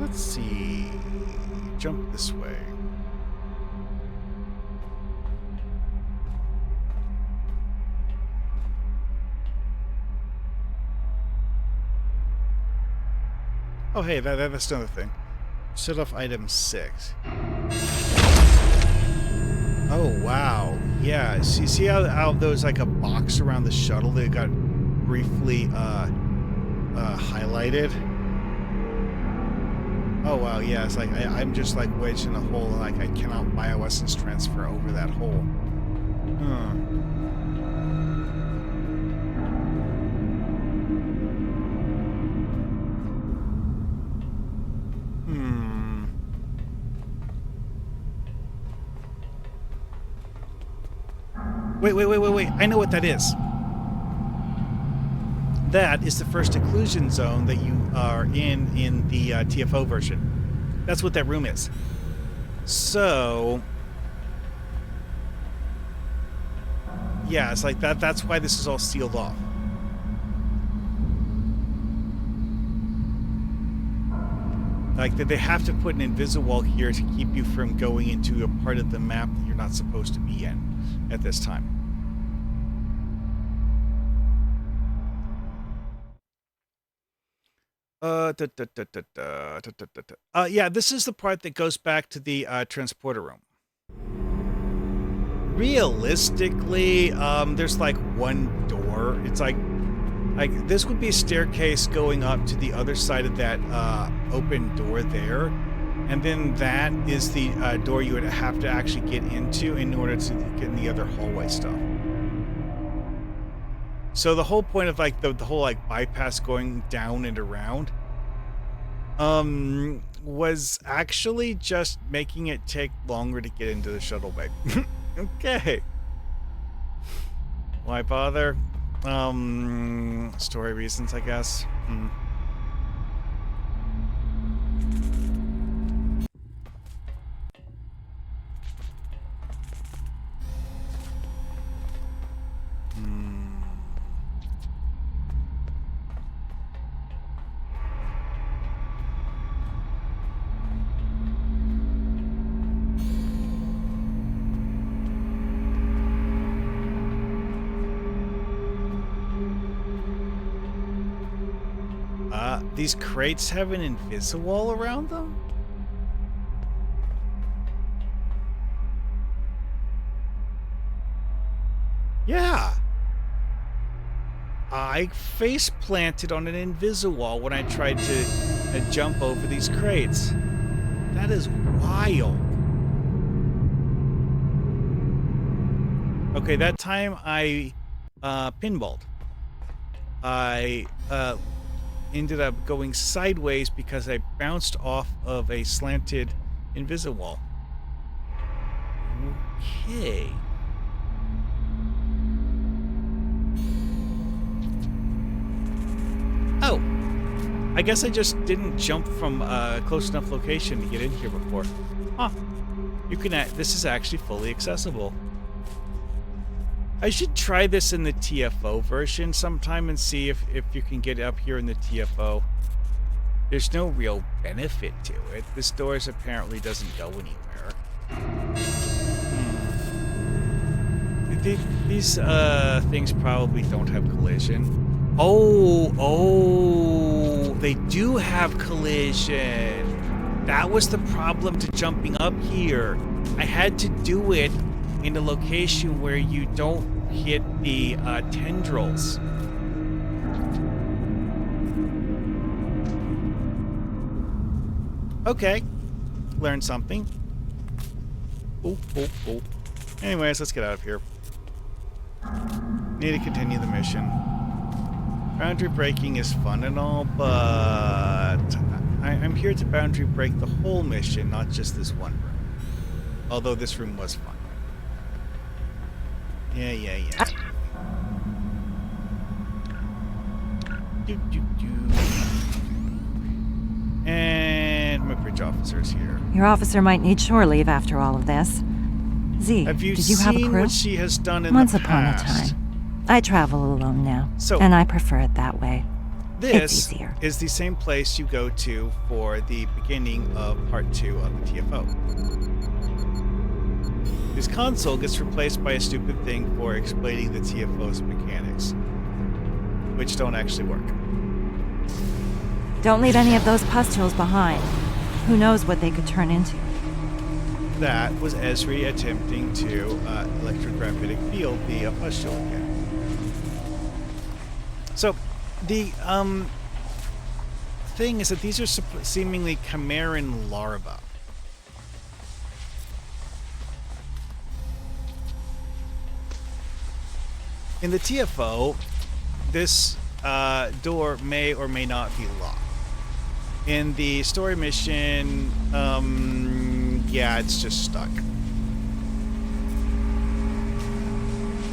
Let's see. Jump this way. Oh, hey, that's another thing. Set off item 6. Oh, wow. Yeah, see how there's like a box around the shuttle that got briefly highlighted? Oh, wow, yeah, it's like I'm just like wedged in a hole, like I cannot bioessence transfer over that hole. Huh. Wait. I know what that is. That is the first occlusion zone that you are in the TFO version. That's what that room is. So, yeah, it's like that. That's why this is all sealed off. Like, they have to put an invisible here to keep you from going into a part of the map that you're not supposed to be in at this time. Yeah, this is the part that goes back to the transporter room. Realistically, there's like one door. It's like this would be a staircase going up to the other side of that open door there, and then that is the door you would have to actually get into in order to get in the other hallway stuff. So the whole point of like the whole like bypass going down and around was actually just making it take longer to get into the shuttle bay. Okay. Why bother? Story reasons, I guess. These crates have an invisiwall around them? Yeah. I face planted on an invisiwall when I tried to jump over these crates. That is wild. Okay, that time I pinballed. I ended up going sideways because I bounced off of a slanted invisiwall. Okay. Oh, I guess I just didn't jump from a close enough location to get in here before. Huh. You can. This is actually fully accessible. I should try this in the TFO version sometime and see if you can get up here in the TFO. There's no real benefit to it. This doors apparently doesn't go anywhere. These things probably don't have collision. Oh, they do have collision. That was the problem to jumping up here. I had to do it in a location where you don't hit the tendrils. Okay. Learned something. Oh. Anyways, let's get out of here. Need to continue the mission. Boundary breaking is fun and all, but I'm here to boundary break the whole mission, not just this one room. Although this room was fun. Yeah. And my bridge officer's here. Your officer might need shore leave after all of this. Z, Have you did you have a seen crew? what she has done in Once the upon a past? time. I travel alone now, So- and I prefer it that way. This It's easier. is the same place you go to for the beginning of part 2 of the TFO. This console gets replaced by a stupid thing for explaining the TFO's mechanics, which don't actually work. Don't leave any of those pustules behind. Who knows what they could turn into? That was Esri attempting to electrogravitic field the pustule again. So, the thing is that these are seemingly Chimeran larvae. In the TFO, this door may or may not be locked. In the story mission, yeah, it's just stuck.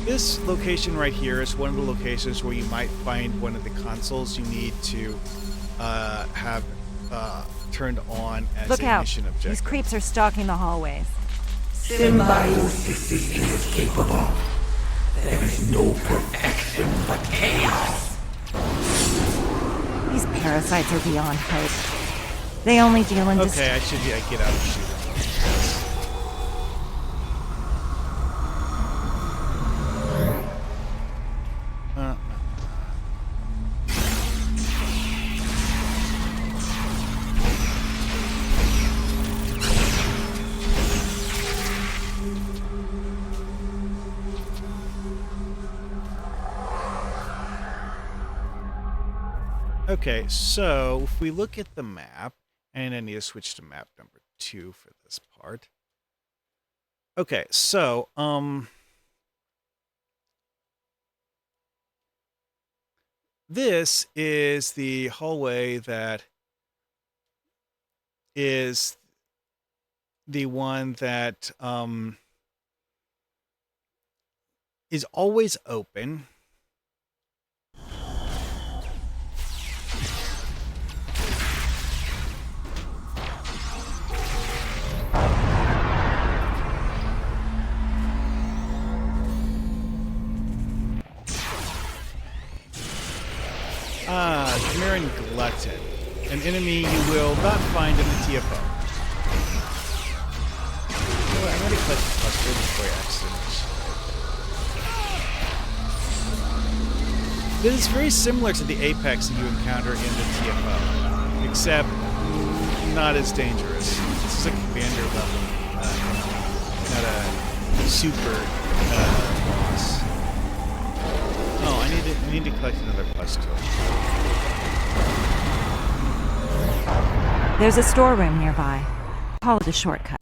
This location right here is one of the locations where you might find one of the consoles you need to have turned on as Look a out. mission These objective. creeps are stalking the hallways. Symbiosis system is capable. There is no perfection but chaos. These parasites are beyond hope. They only deal in Okay, I should get out and shoot him. Okay, so if we look at the map, and I need to switch to map number 2 for this part. Okay, so, this is the hallway that is the one that, is always open. Chimeran Glutton, an enemy you will not find in the TFO. Oh, I'm going to click the cluster before I accidentally. This is very similar to the Apex that you encounter in the TFO, except not as dangerous. This is a commander level, not a super boss. Oh, I need to collect another pustule. There's a storeroom nearby. Call it a shortcut.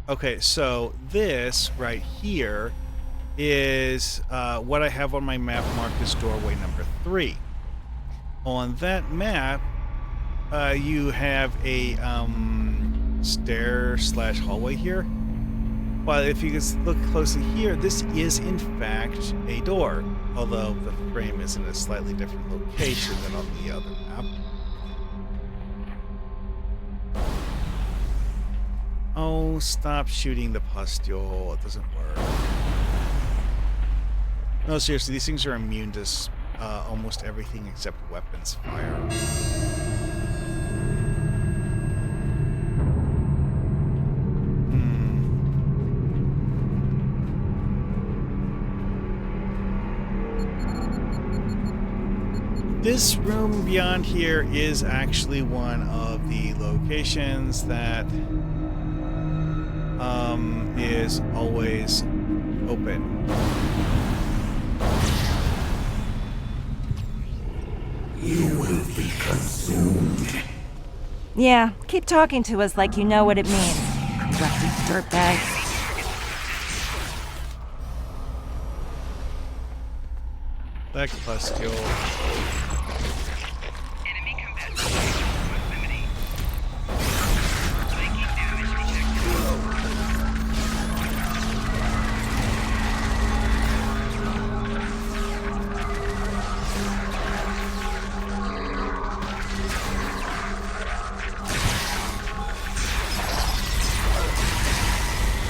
Okay, so this right here is what I have on my map marked as doorway number 3. On that map, you have a stair/hallway here. But if you can look closely here, this is in fact a door, although the frame is in a slightly different location than on the other map. Oh, stop shooting the pustule. It doesn't work. No, seriously, these things are immune to almost everything except weapons fire. This room beyond here is actually one of the locations that is always open. You will be consumed. Yeah, keep talking to us like you know what it means. Corrupted dirtbag. Black pustule. Enemy combatants in proximity. Making damage detected.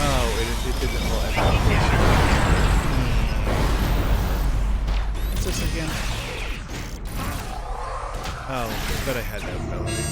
Oh, it did the whole echo. What's this again? Oh, I bet I had that ability.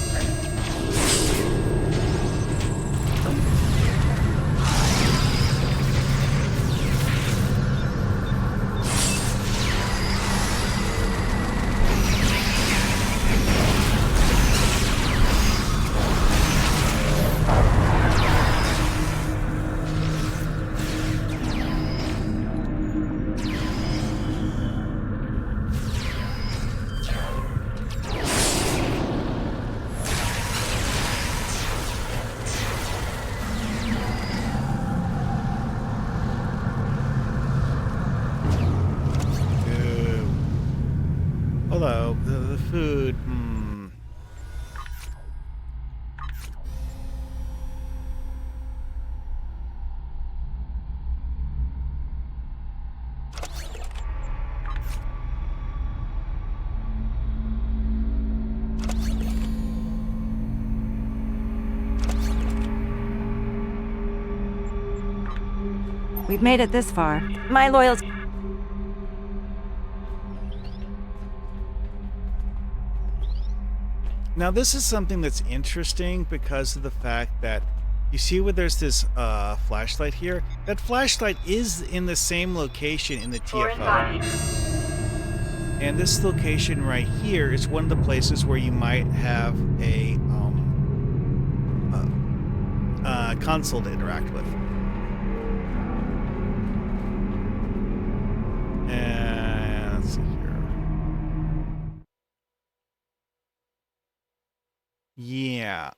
Ooh. Although the food, We've made it this far. My loyalty. Now this is something that's interesting because of the fact that you see where there's this flashlight here? That flashlight is in the same location in the Foreign TFO. body. And this location right here is one of the places where you might have a console to interact with. And let's see here. Yeah,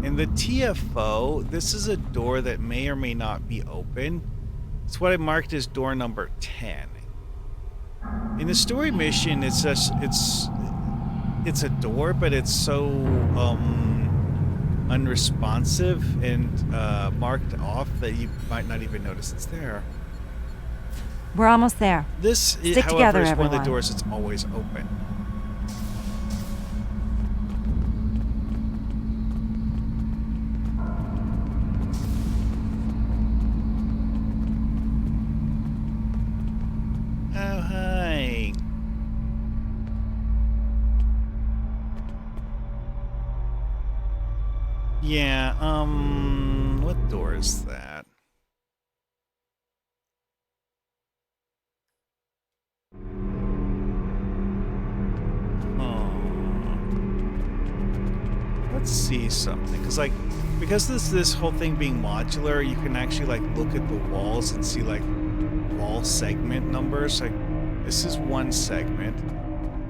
in the TFO, this is a door that may or may not be open. It's what I marked as door number 10. In the story mission, it's just it's a door, but it's so unresponsive and marked off that you might not even notice it's there. We're almost there. This, Stick however, together, is one of the everyone. doors that's always open. Oh, hi. Yeah, what door is that? Let's see something, because this whole thing being modular, you can actually like look at the walls and see like wall segment numbers. Like this is one segment,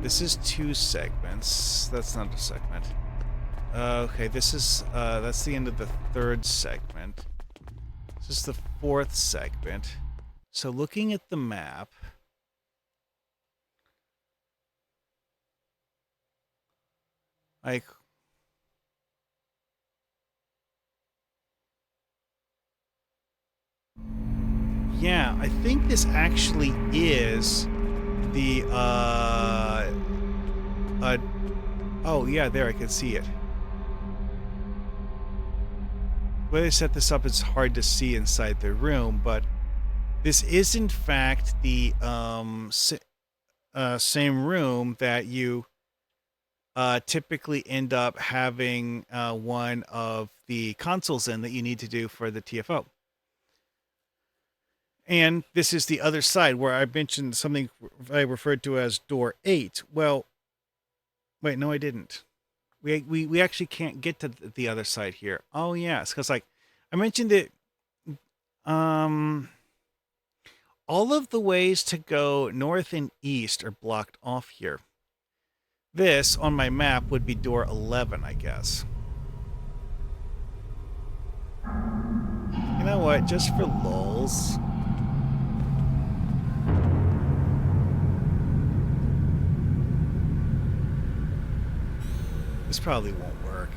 this is two segments. That's not a segment. Okay, this is that's the end of the third segment. This is the fourth segment. So looking at the map, like. Yeah, I think this actually is the, oh yeah, there, I can see it. The way they set this up, it's hard to see inside the room, but this is in fact the, same room that you, typically end up having, one of the consoles in that you need to do for the TFO. And this is the other side where I mentioned something I referred to as door 8. Well, wait, no, I didn't. We actually can't get to the other side here. Oh, yes, because like I mentioned it, all of the ways to go north and east are blocked off here. This, on my map, would be door 11, I guess. You know what? Just for lulz. This probably won't work.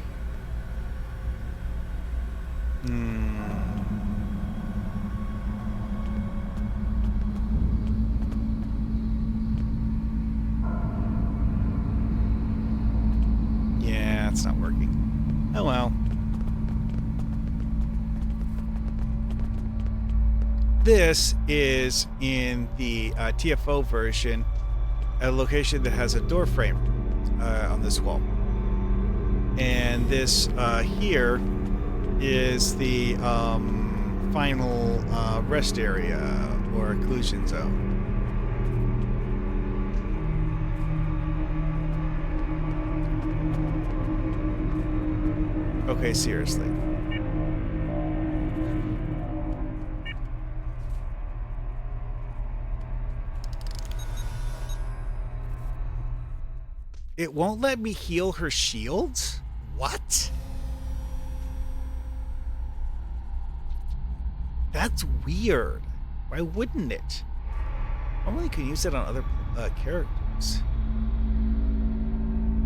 Yeah, it's not working. Oh well. This is in the TFO version, a location that has a door frame on this wall. And this here is the final rest area or occlusion zone. Okay, seriously. It won't let me heal her shields? What? That's weird. Why wouldn't it? Normally you can use it on other characters.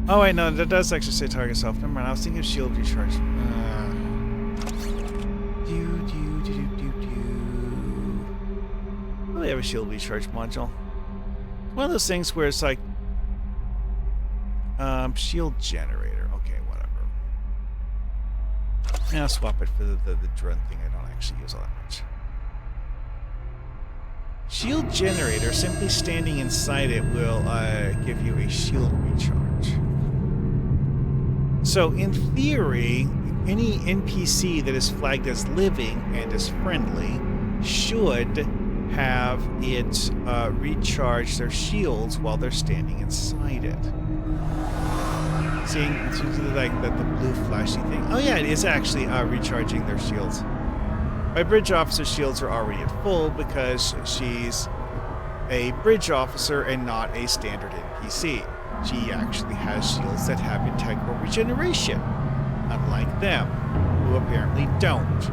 Oh wait, no, that does actually say target self. Never mind, I was thinking of shield recharge. Oh, they have a shield recharge module. One of those things where it's like shield generator. Okay, whatever. Yeah, I'll swap it for the drone thing I don't actually use all that much. Shield generator, simply standing inside it will give you a shield recharge. So in theory, any NPC that is flagged as living and is friendly should have it recharge their shields while they're standing inside it. Seeing like the blue flashy thing. Oh yeah, it is actually recharging their shields. My bridge officer shields are already at full because she's a bridge officer and not a standard NPC. She actually has shields that have integral regeneration, unlike them, who apparently don't.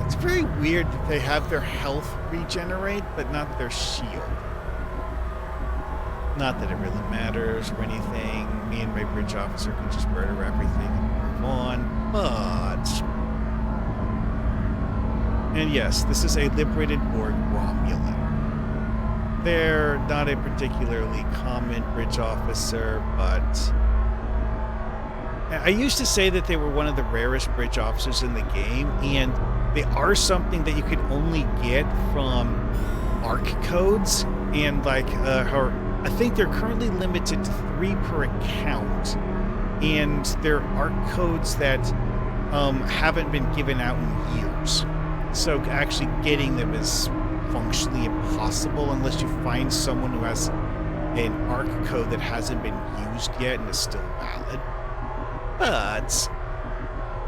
It's very weird that they have their health regenerate, but not their shield. Not that it really matters or anything. Me and my bridge officer can just murder everything and move on. But... And yes, this is a liberated Borg Romulan. They're not a particularly common bridge officer, but... I used to say that they were one of the rarest bridge officers in the game, and they are something that you can only get from ARC codes, and like I think they're currently limited to 3 per account, and there are codes that haven't been given out in years. So actually getting them is functionally impossible unless you find someone who has an ARC code that hasn't been used yet and is still valid. But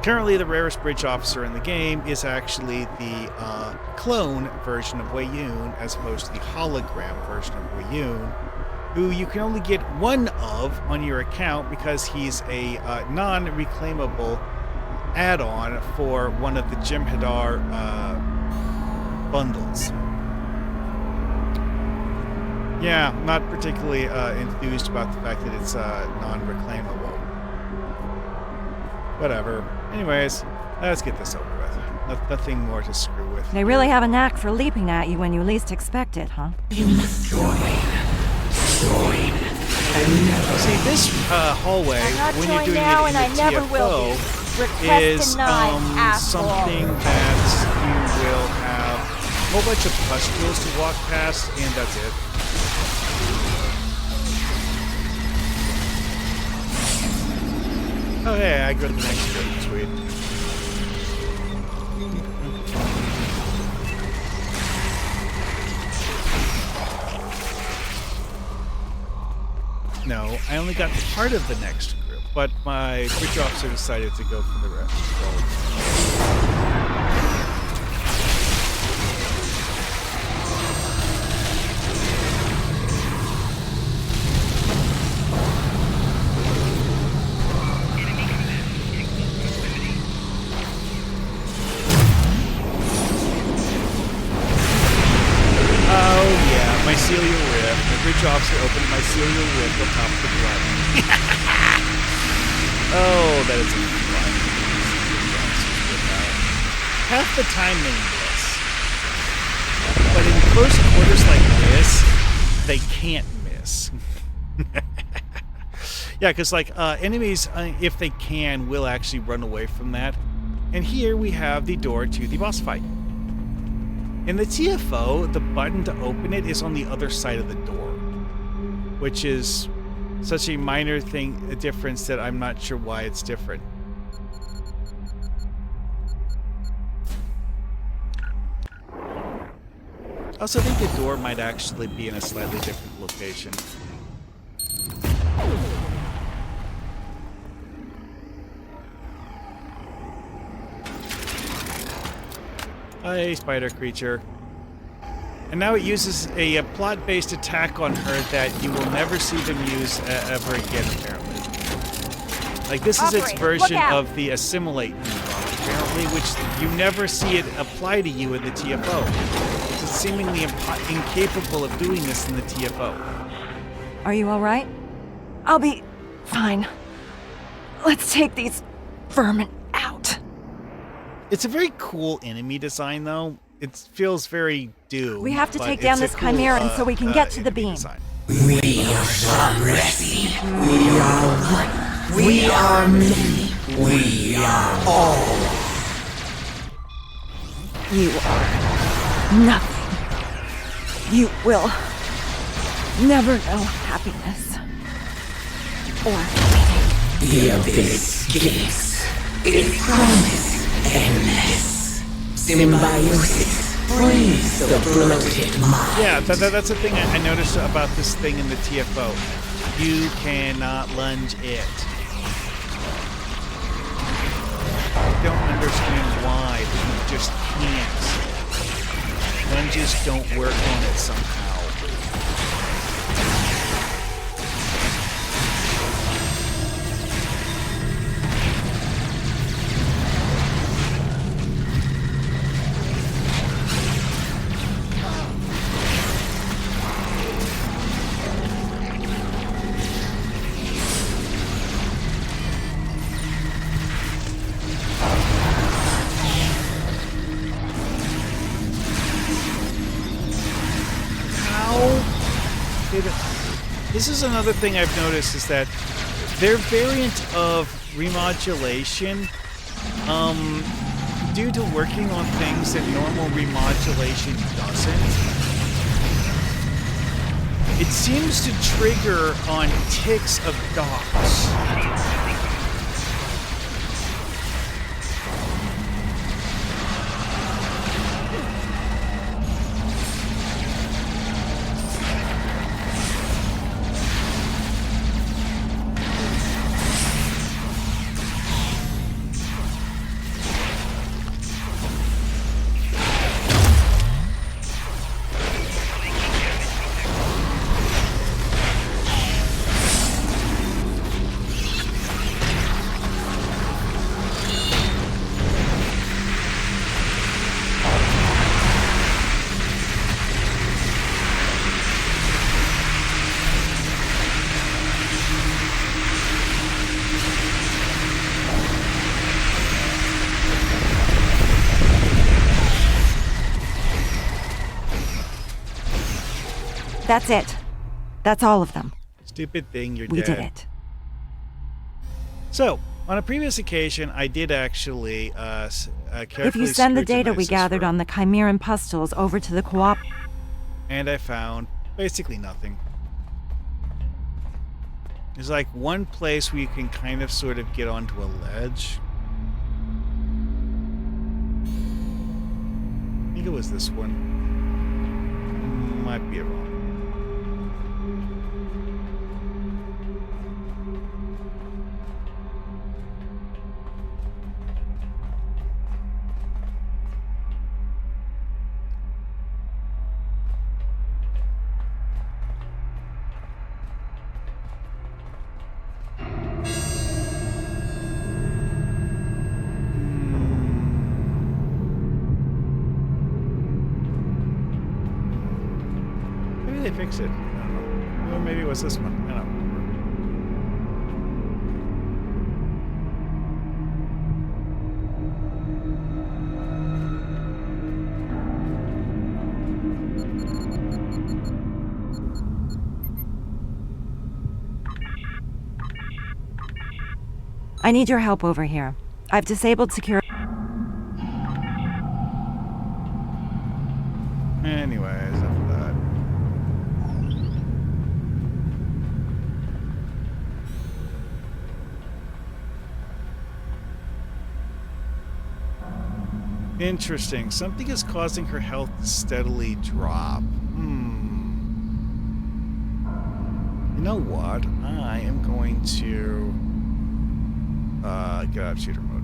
currently the rarest bridge officer in the game is actually the clone version of Wei Yun as opposed to the hologram version of Wei Yun, who you can only get one of on your account because he's a non-reclaimable add-on for one of the Jem'Hadar bundles. Yeah, not particularly enthused about the fact that it's non-reclaimable. Whatever. Anyways, let's get this over with. Nothing more to screw with. They really have a knack for leaping at you when you least expect it, huh? You must join, and never. See, this hallway, I'm not when you're joined doing now, it in and the I never will be. TFO, Request is denied, asshole. something that you will have a whole bunch of pustules to walk past, and that's it. Oh hey, I go to the next room, sweet. I only got part of the next group, but my bridge officer decided to go for the rest. So. Mycelial rift. The bridge officer opened mycelial rift on top of the blood. Oh, that is a fun. Half the time they miss. But in close quarters like this, they can't miss. Yeah, because like enemies, if they can, will actually run away from that. And here we have the door to the boss fight. In the TFO, the button to open it is on the other side of the door, which is such a minor thing, a difference that I'm not sure why it's different. I also think the door might actually be in a slightly different location. Hi, spider creature. And now it uses a plot-based attack on her that you will never see them use ever again, apparently. Like, this is its version of the assimilate move, apparently, which you never see it apply to you in the TFO. It's seemingly incapable of doing this in the TFO. Are you alright? I'll be fine. Let's take these vermin out. It's a very cool enemy design, though. It feels very Doom. We have to but take down it's this a cool, Chimeran so we can get to the enemy beam. design. We are Shamresi. We are one. We are many. We are all. You are nothing. You will never know happiness. Or The abyss gives. It promises endless. Symbiosis frees the bloated mind. Yeah, that's the thing I noticed about this thing in the TFO. You cannot lunge it. I don't understand why, but you just can't. Lunges don't work on it somehow. This is another thing I've noticed is that their variant of remodulation, due to working on things that normal remodulation doesn't, it seems to trigger on ticks of dogs. that's it. That's all of them. Stupid thing, you're We dead. did it. So, on a previous occasion, I did actually carefully If you send the data scrutinize we this gathered room, on the Chimeran pustules over to the co-op... and I found basically nothing. There's like one place where you can kind of sort of get onto a ledge. I think it was this one. Might be wrong. fix it? I don't know. Well, maybe it was this one. I don't remember. I need your help over here. I've disabled security. Anyways, after that. Interesting. Something is causing her health to steadily drop. You know what? I am going to get out of shooter mode.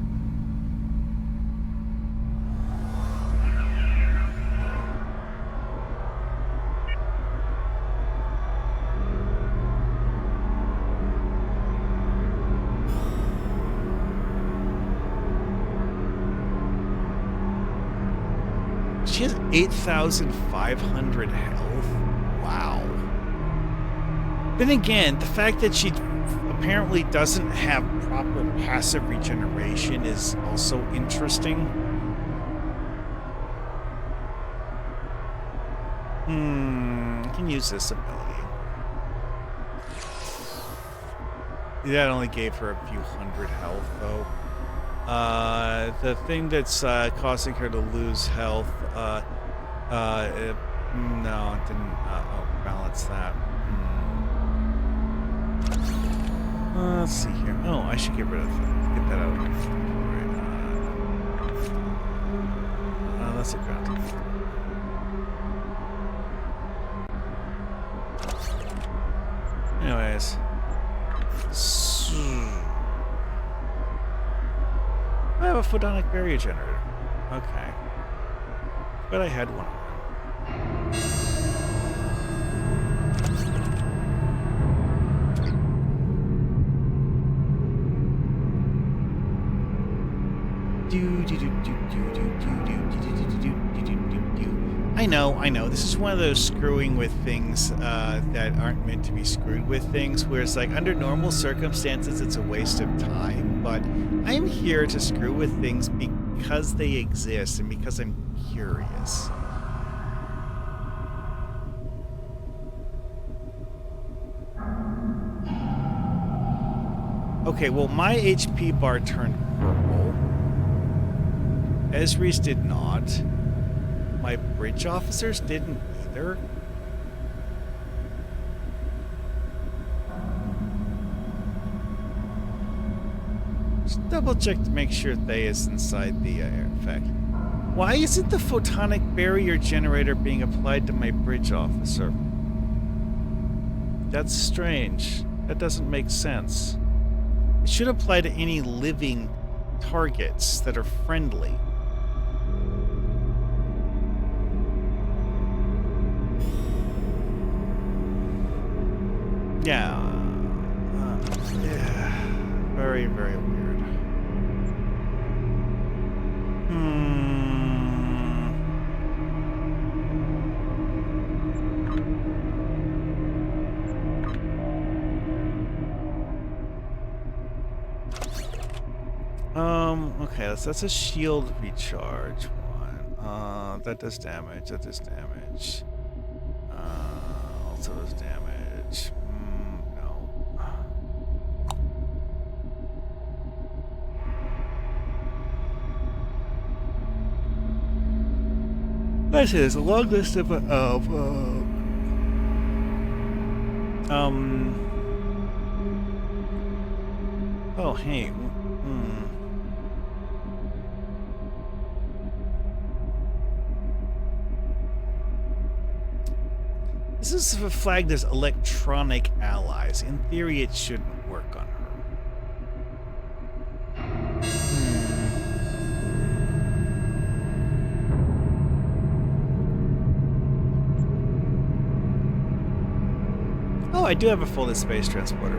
She has 8,500 health. Wow. Then again, the fact that she apparently doesn't have proper passive regeneration is also interesting. I can use this ability. That only gave her a few hundred health, though. The thing that's causing her to lose health, no, it didn't balance that. Let's see here. Oh, I should get rid of that. Get that out of my inventory. Let's see, ground. Anyways. I have a photonic barrier generator. Okay. But I had one of them. I know. This is one of those screwing with things that aren't meant to be screwed with things, where it's like under normal circumstances it's a waste of time, but I'm here to screw with things because they exist and because I'm curious. Okay, well, my HP bar turned purple. Esri's did not. My bridge officers didn't either. Just double check to make sure they is inside the effect. Why isn't the photonic barrier generator being applied to my bridge officer? That's strange. That doesn't make sense. It should apply to any living targets that are friendly. Yeah. Yeah. Very, very weird. Okay, that's a shield recharge one. That does damage, also does damage. No. I see there's a long list of oh, hey. This is flagged as electronic allies. In theory, it shouldn't work on her. Oh, I do have a folded space transporter.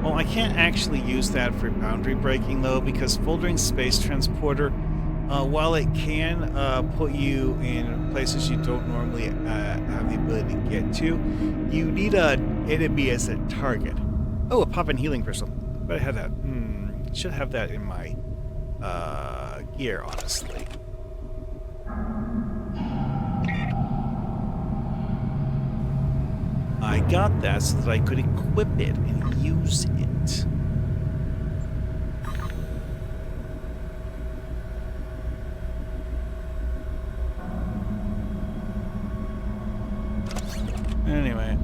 Well, I can't actually use that for boundary breaking, though, because folding space transporter while it can put you in places you don't normally have the ability to get to, you need an enemy as a target. Oh, a pop-in healing crystal. But I had that. Should have that in my gear, honestly. I got that so that I could equip it and use it. Anyway,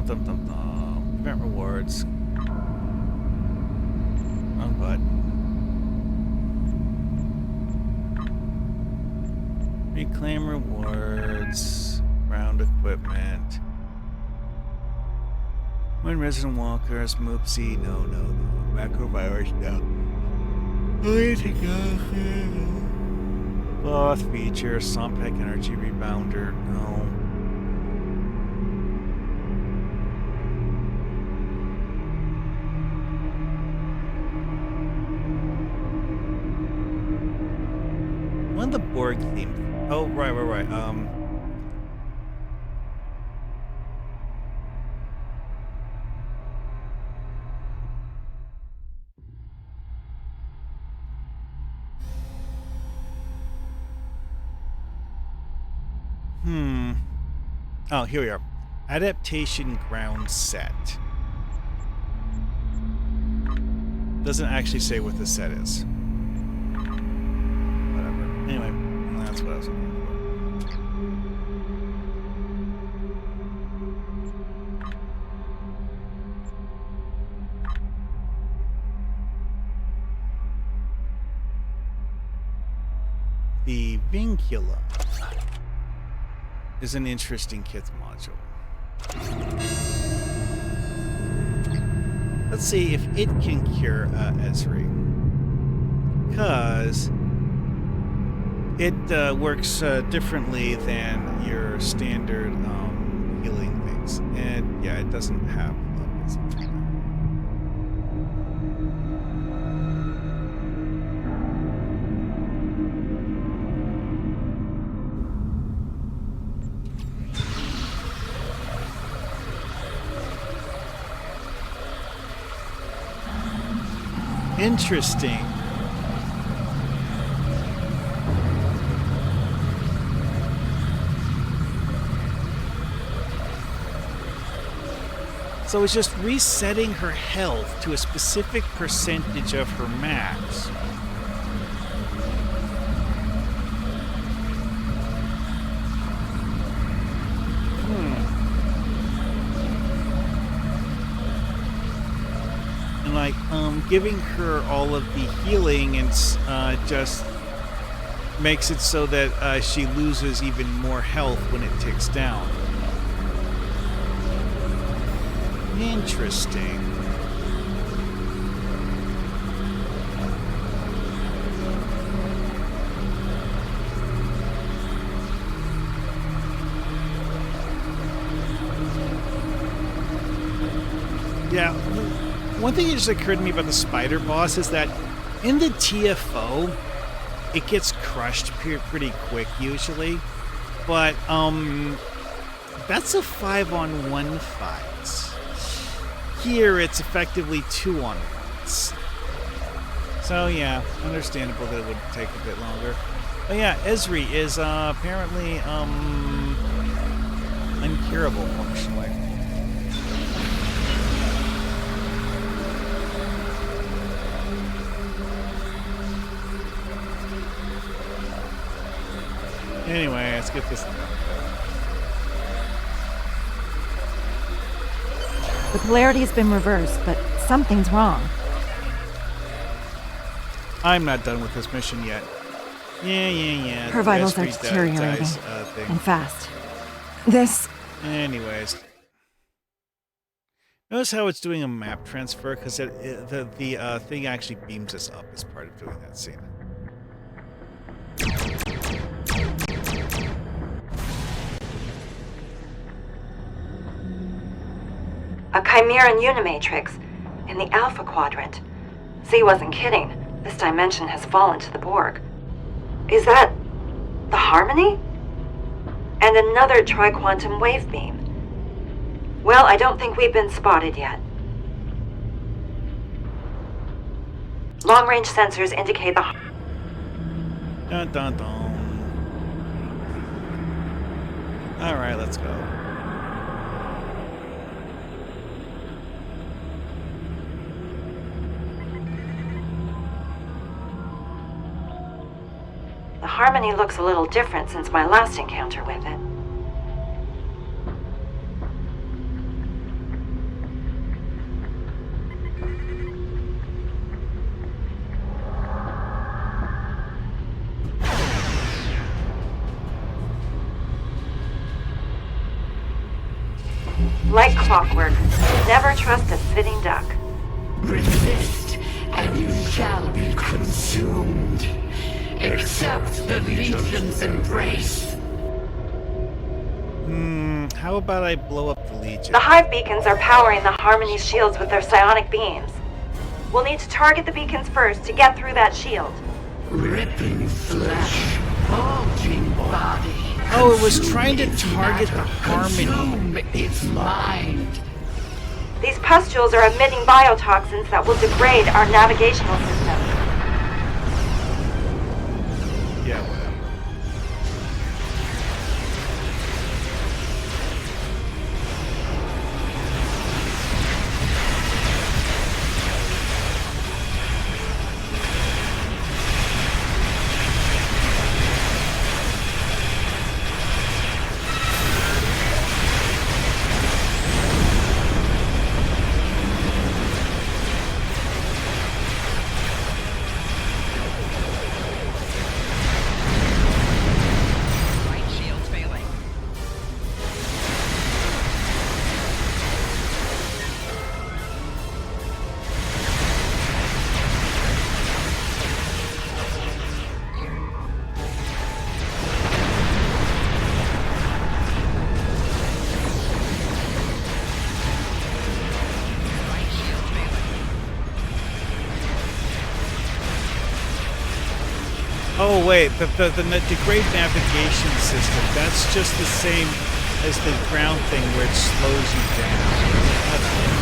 event rewards. Wrong button. Reclaim rewards. Ground equipment. When resident walkers, Moopsie, no. Macrovirus, no. Way to go. Cloth feature, Sompack energy rebounder, no. One of the Borg theme. Oh, right. Oh, here we are. Adaptation ground set. Doesn't actually say what the set is. Whatever. Anyway, that's what I was looking for. The Vincula is an interesting kit module. Let's see if it can cure Esri. Because it works differently than your standard healing things. And yeah, it doesn't have this. Interesting. So it's just resetting her health to a specific percentage of her max. Like giving her all of the healing and just makes it so that she loses even more health when it ticks down. Interesting. Yeah. One thing that just occurred to me about the spider boss is that in the TFO, it gets crushed pretty quick usually, but that's a 5-on-1 fight. Here, it's effectively 2-on-1s. So yeah, understandable that it would take a bit longer. But yeah, Esri is apparently uncurable functionally. Anyway, let's get this done. The polarity's been reversed, but something's wrong. I'm not done with this mission yet. Yeah. Her vitals are Esri's deteriorating. thing. And fast. This... Anyways. Notice how it's doing a map transfer? Because the thing actually beams us up as part of doing that scene. A Chimeran Unimatrix in the Alpha Quadrant. Z wasn't kidding. This dimension has fallen to the Borg. Is that the Harmony? And another tri-quantum wave beam. Well, I don't think we've been spotted yet. Long-range sensors indicate the... Dun dun dun. Alright, let's go. The Harmony looks a little different since my last encounter with it. Like clockwork, never trust a sitting duck. Resist, and you shall be consumed. Accept the Legion's embrace. How about I blow up the Legion? The hive beacons are powering the Harmony's shields with their psionic beams. We'll need to target the beacons first to get through that shield. Ripping flesh, bulging body. Oh, it was trying to target the Harmony. Consume its mind. These pustules are emitting biotoxins that will degrade our navigational system. Yeah, whatever. Right shield's failing. Right shield's failing. Oh wait, the degrade navigation system, that's just the same as the ground thing where it slows you down. Shield's failing.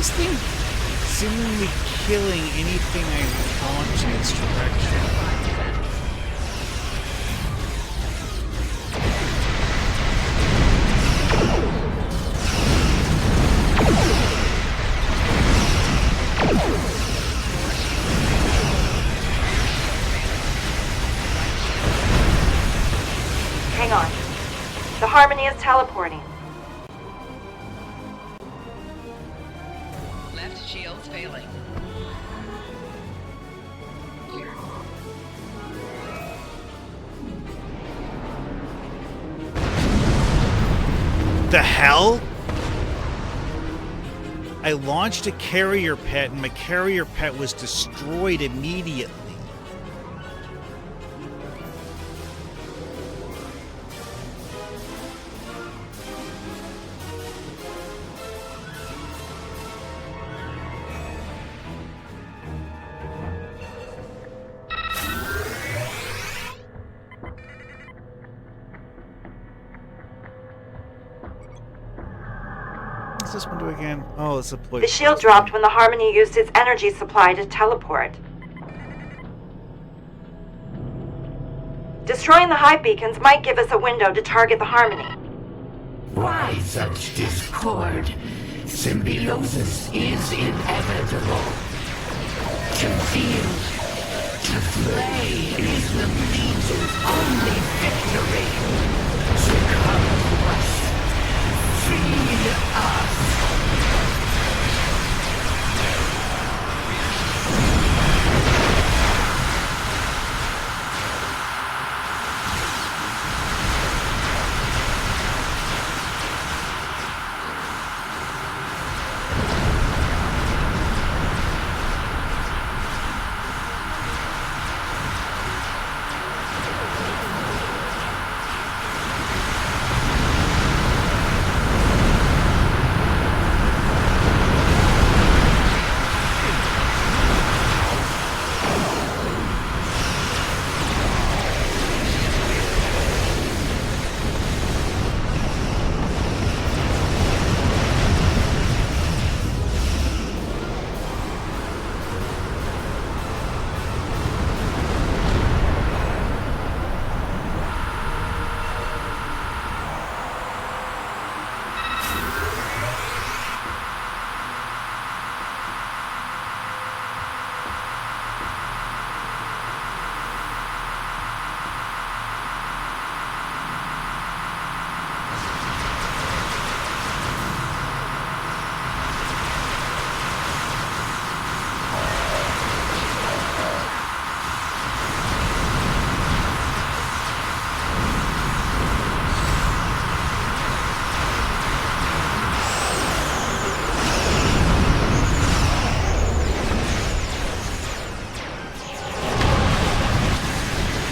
This thing seemingly killing anything I launch in its direction. Hang on. The Harmony is teleporting. Left shield's failing. The hell? I launched a carrier pet and my carrier pet was destroyed immediately. What's this one do again? Oh, it's a place. The shield dropped when the Harmony used its energy supply to teleport. Destroying the hive beacons might give us a window to target the Harmony. Why such discord? Symbiosis is inevitable. To feel, to play is the Legion's only victory. Succumb to us. Feed us.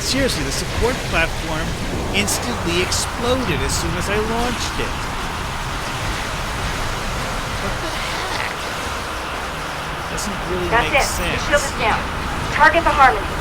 Seriously, the support platform instantly exploded as soon as I launched it. What the heck? Doesn't really That's make it. sense. The shield is down. Target the Harmony.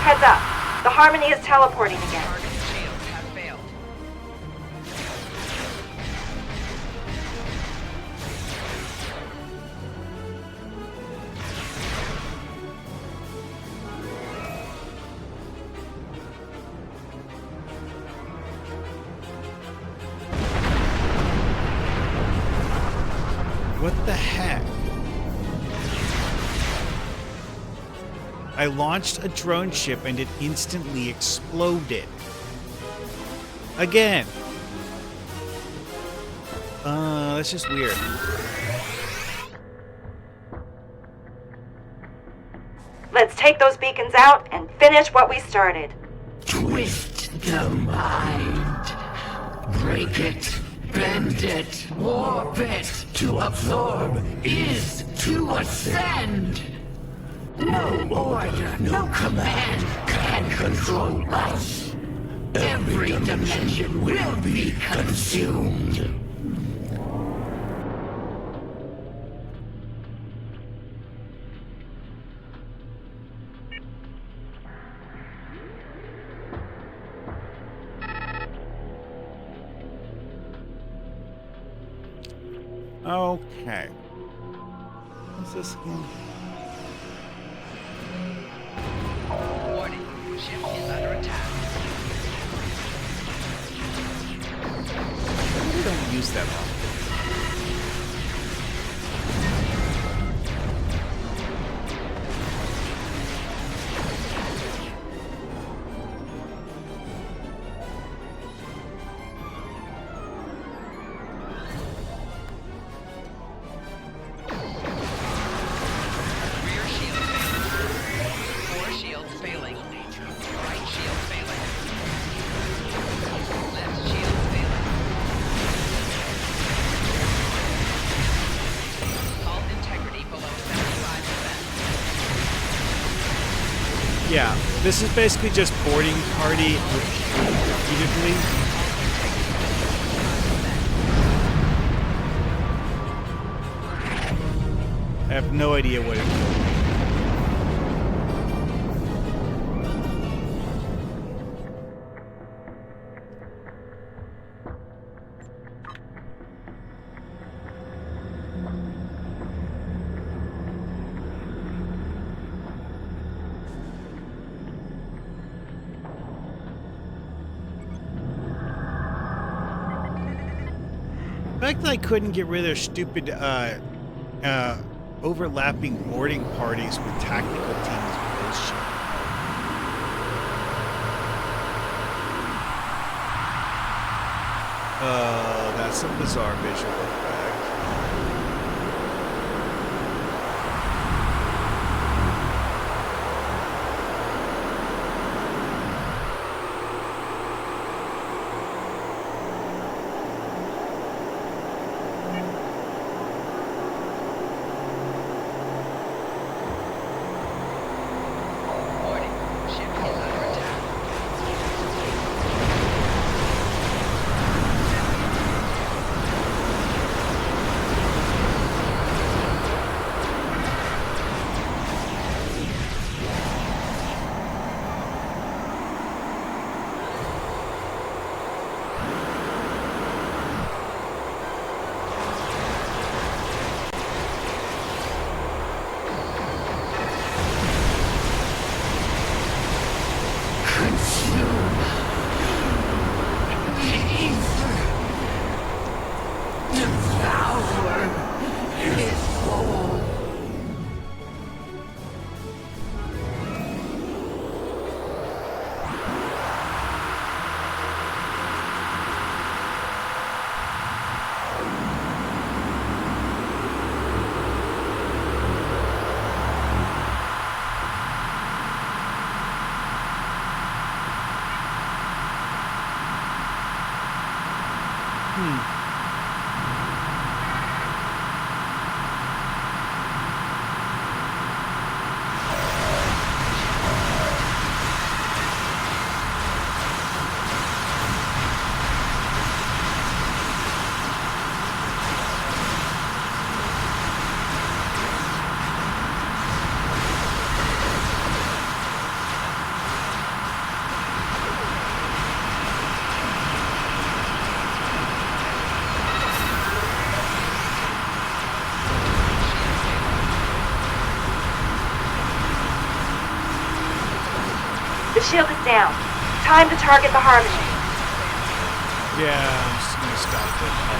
Heads up. The Harmony is teleporting again. Target's shields have failed. What the heck? I launched a drone ship and it instantly exploded. Again. That's just weird. Let's take those beacons out and finish what we started. Twist the mind. Break it, bend it, warp it. To absorb is to ascend. No order, no command can control us. Every dimension will be consumed. Okay. What's this again? Warning. Ship is under attack. We don't use that often. Rear shield failing. Core shields failing. Right shield failing. Left shield failing. Hull integrity below 75%. Yeah, this is basically just boarding party repeatedly. I have no idea what it is. The fact that I couldn't get rid of their stupid overlapping boarding parties with tactical teams bullshit. That's a bizarre visual effect. Warning. Ship is under attack. Consume. Ether. Devour his soul. The shield is down. Time to target the Harmony. Yeah, I'm just gonna stop the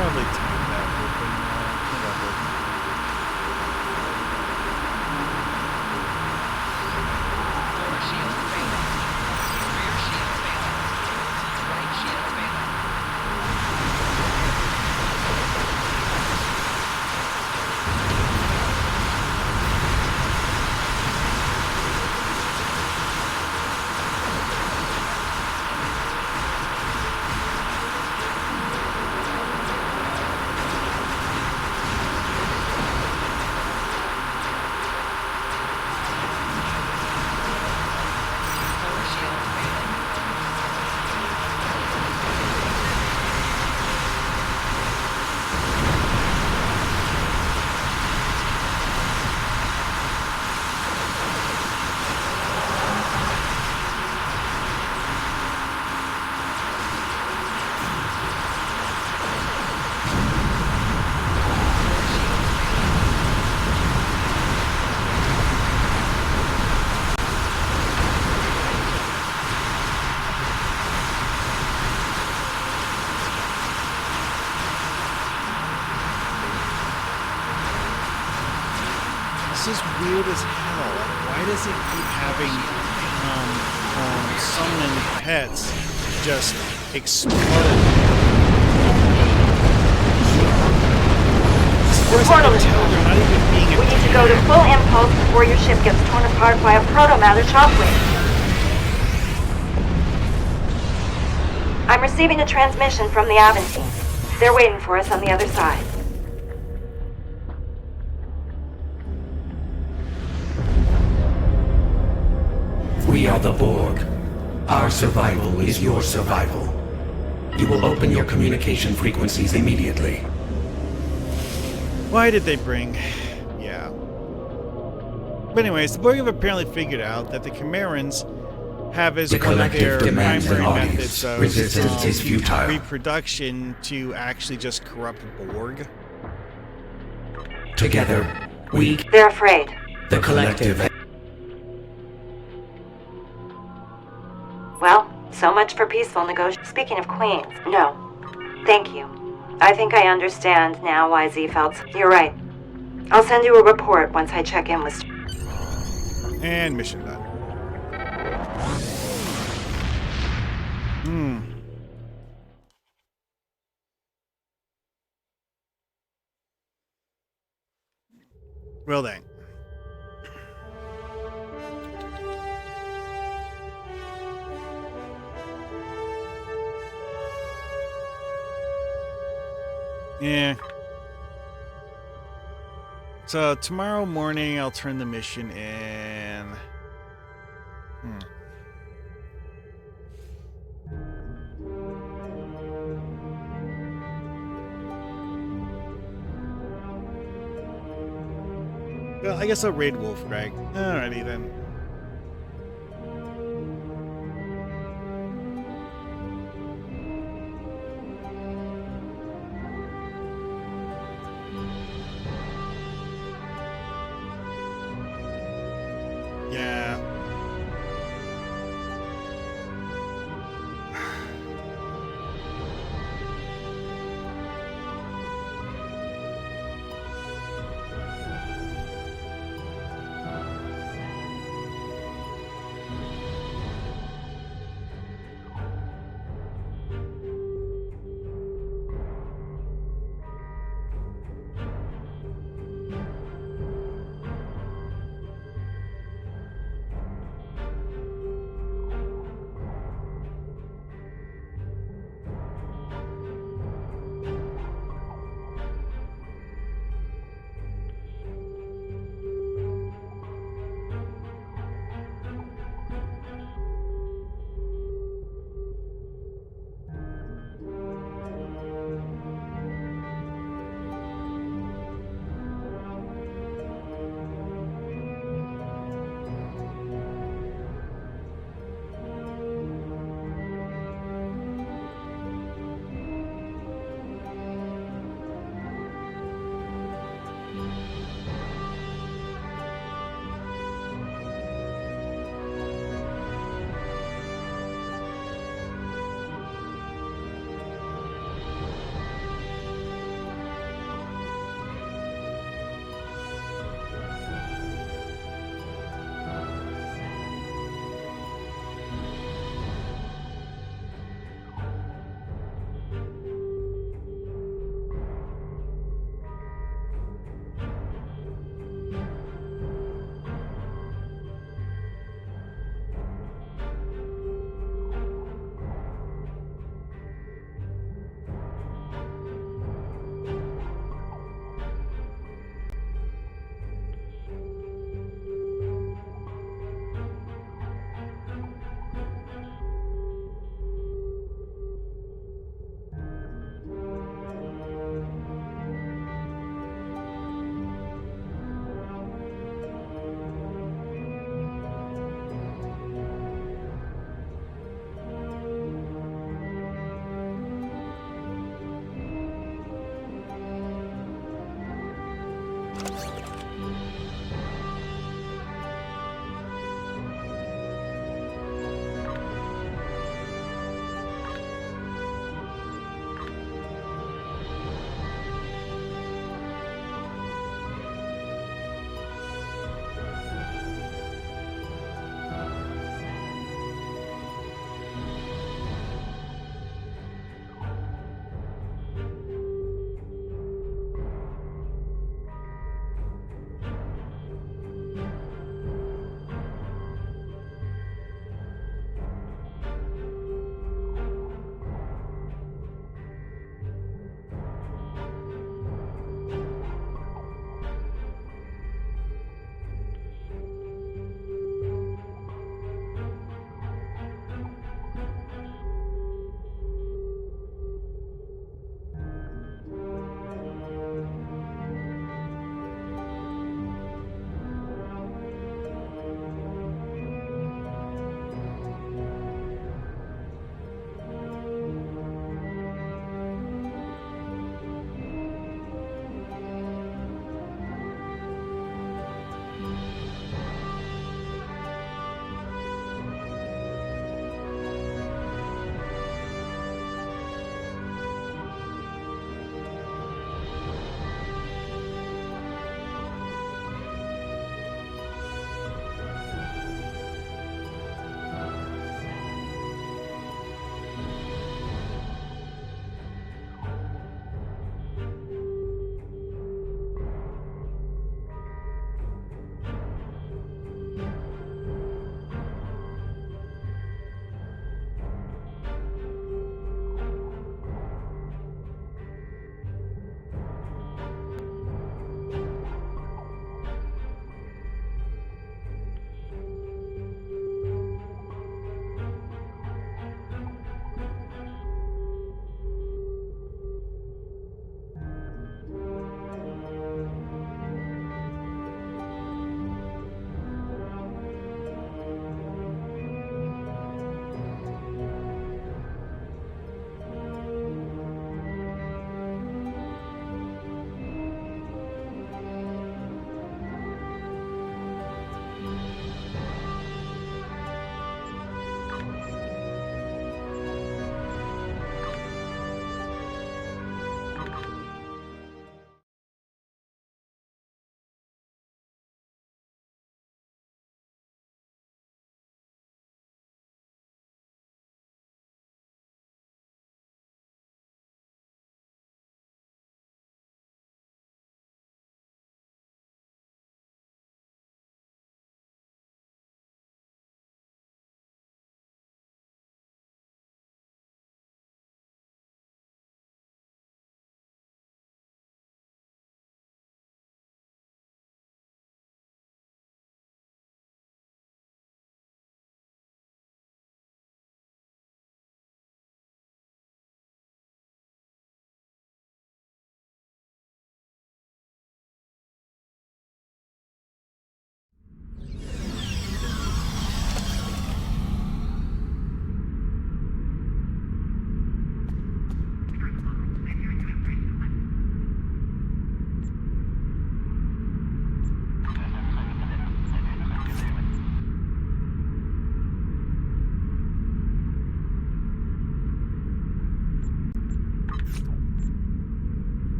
probably time that open. Turn that open. Forward shield failing. Rear shield failing. Right shield failing. Forward shield failing. This is weird as hell. Why does it keep having summoning pets just explode? The portal is closed. They're not even being We need to go to full impulse before your ship gets torn apart by a proto-matter shockwave. I'm receiving a transmission from the Aventine. They're waiting for us on the other side. We are the Borg. Our survival is your survival. You will open your communication frequencies immediately. Why did they bring... Yeah. But anyways, the Borg have apparently figured out that the Chimerans have as The one of collective their demands an primary audience. methods of Resistance is futile. reproduction to actually just corrupt Borg. Together, we, They're afraid. the collective, Well, so much for peaceful negotiation. Speaking of queens, no. Thank you. I think I understand now why Z felt... You're right. I'll send you a report once I check in with... And mission done. Well then. Yeah. So tomorrow morning, I'll turn the mission in. Well, I guess I'll raid Wolfgrag. Alrighty then. Yeah.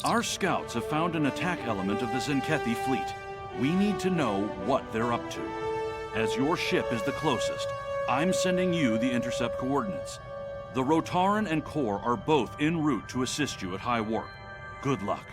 Our scouts have found an attack element of the Zenkethi fleet. We need to know what they're up to. As your ship is the closest, I'm sending you the intercept coordinates. The Rotaran and Kor are both en route to assist you at high warp. Good luck.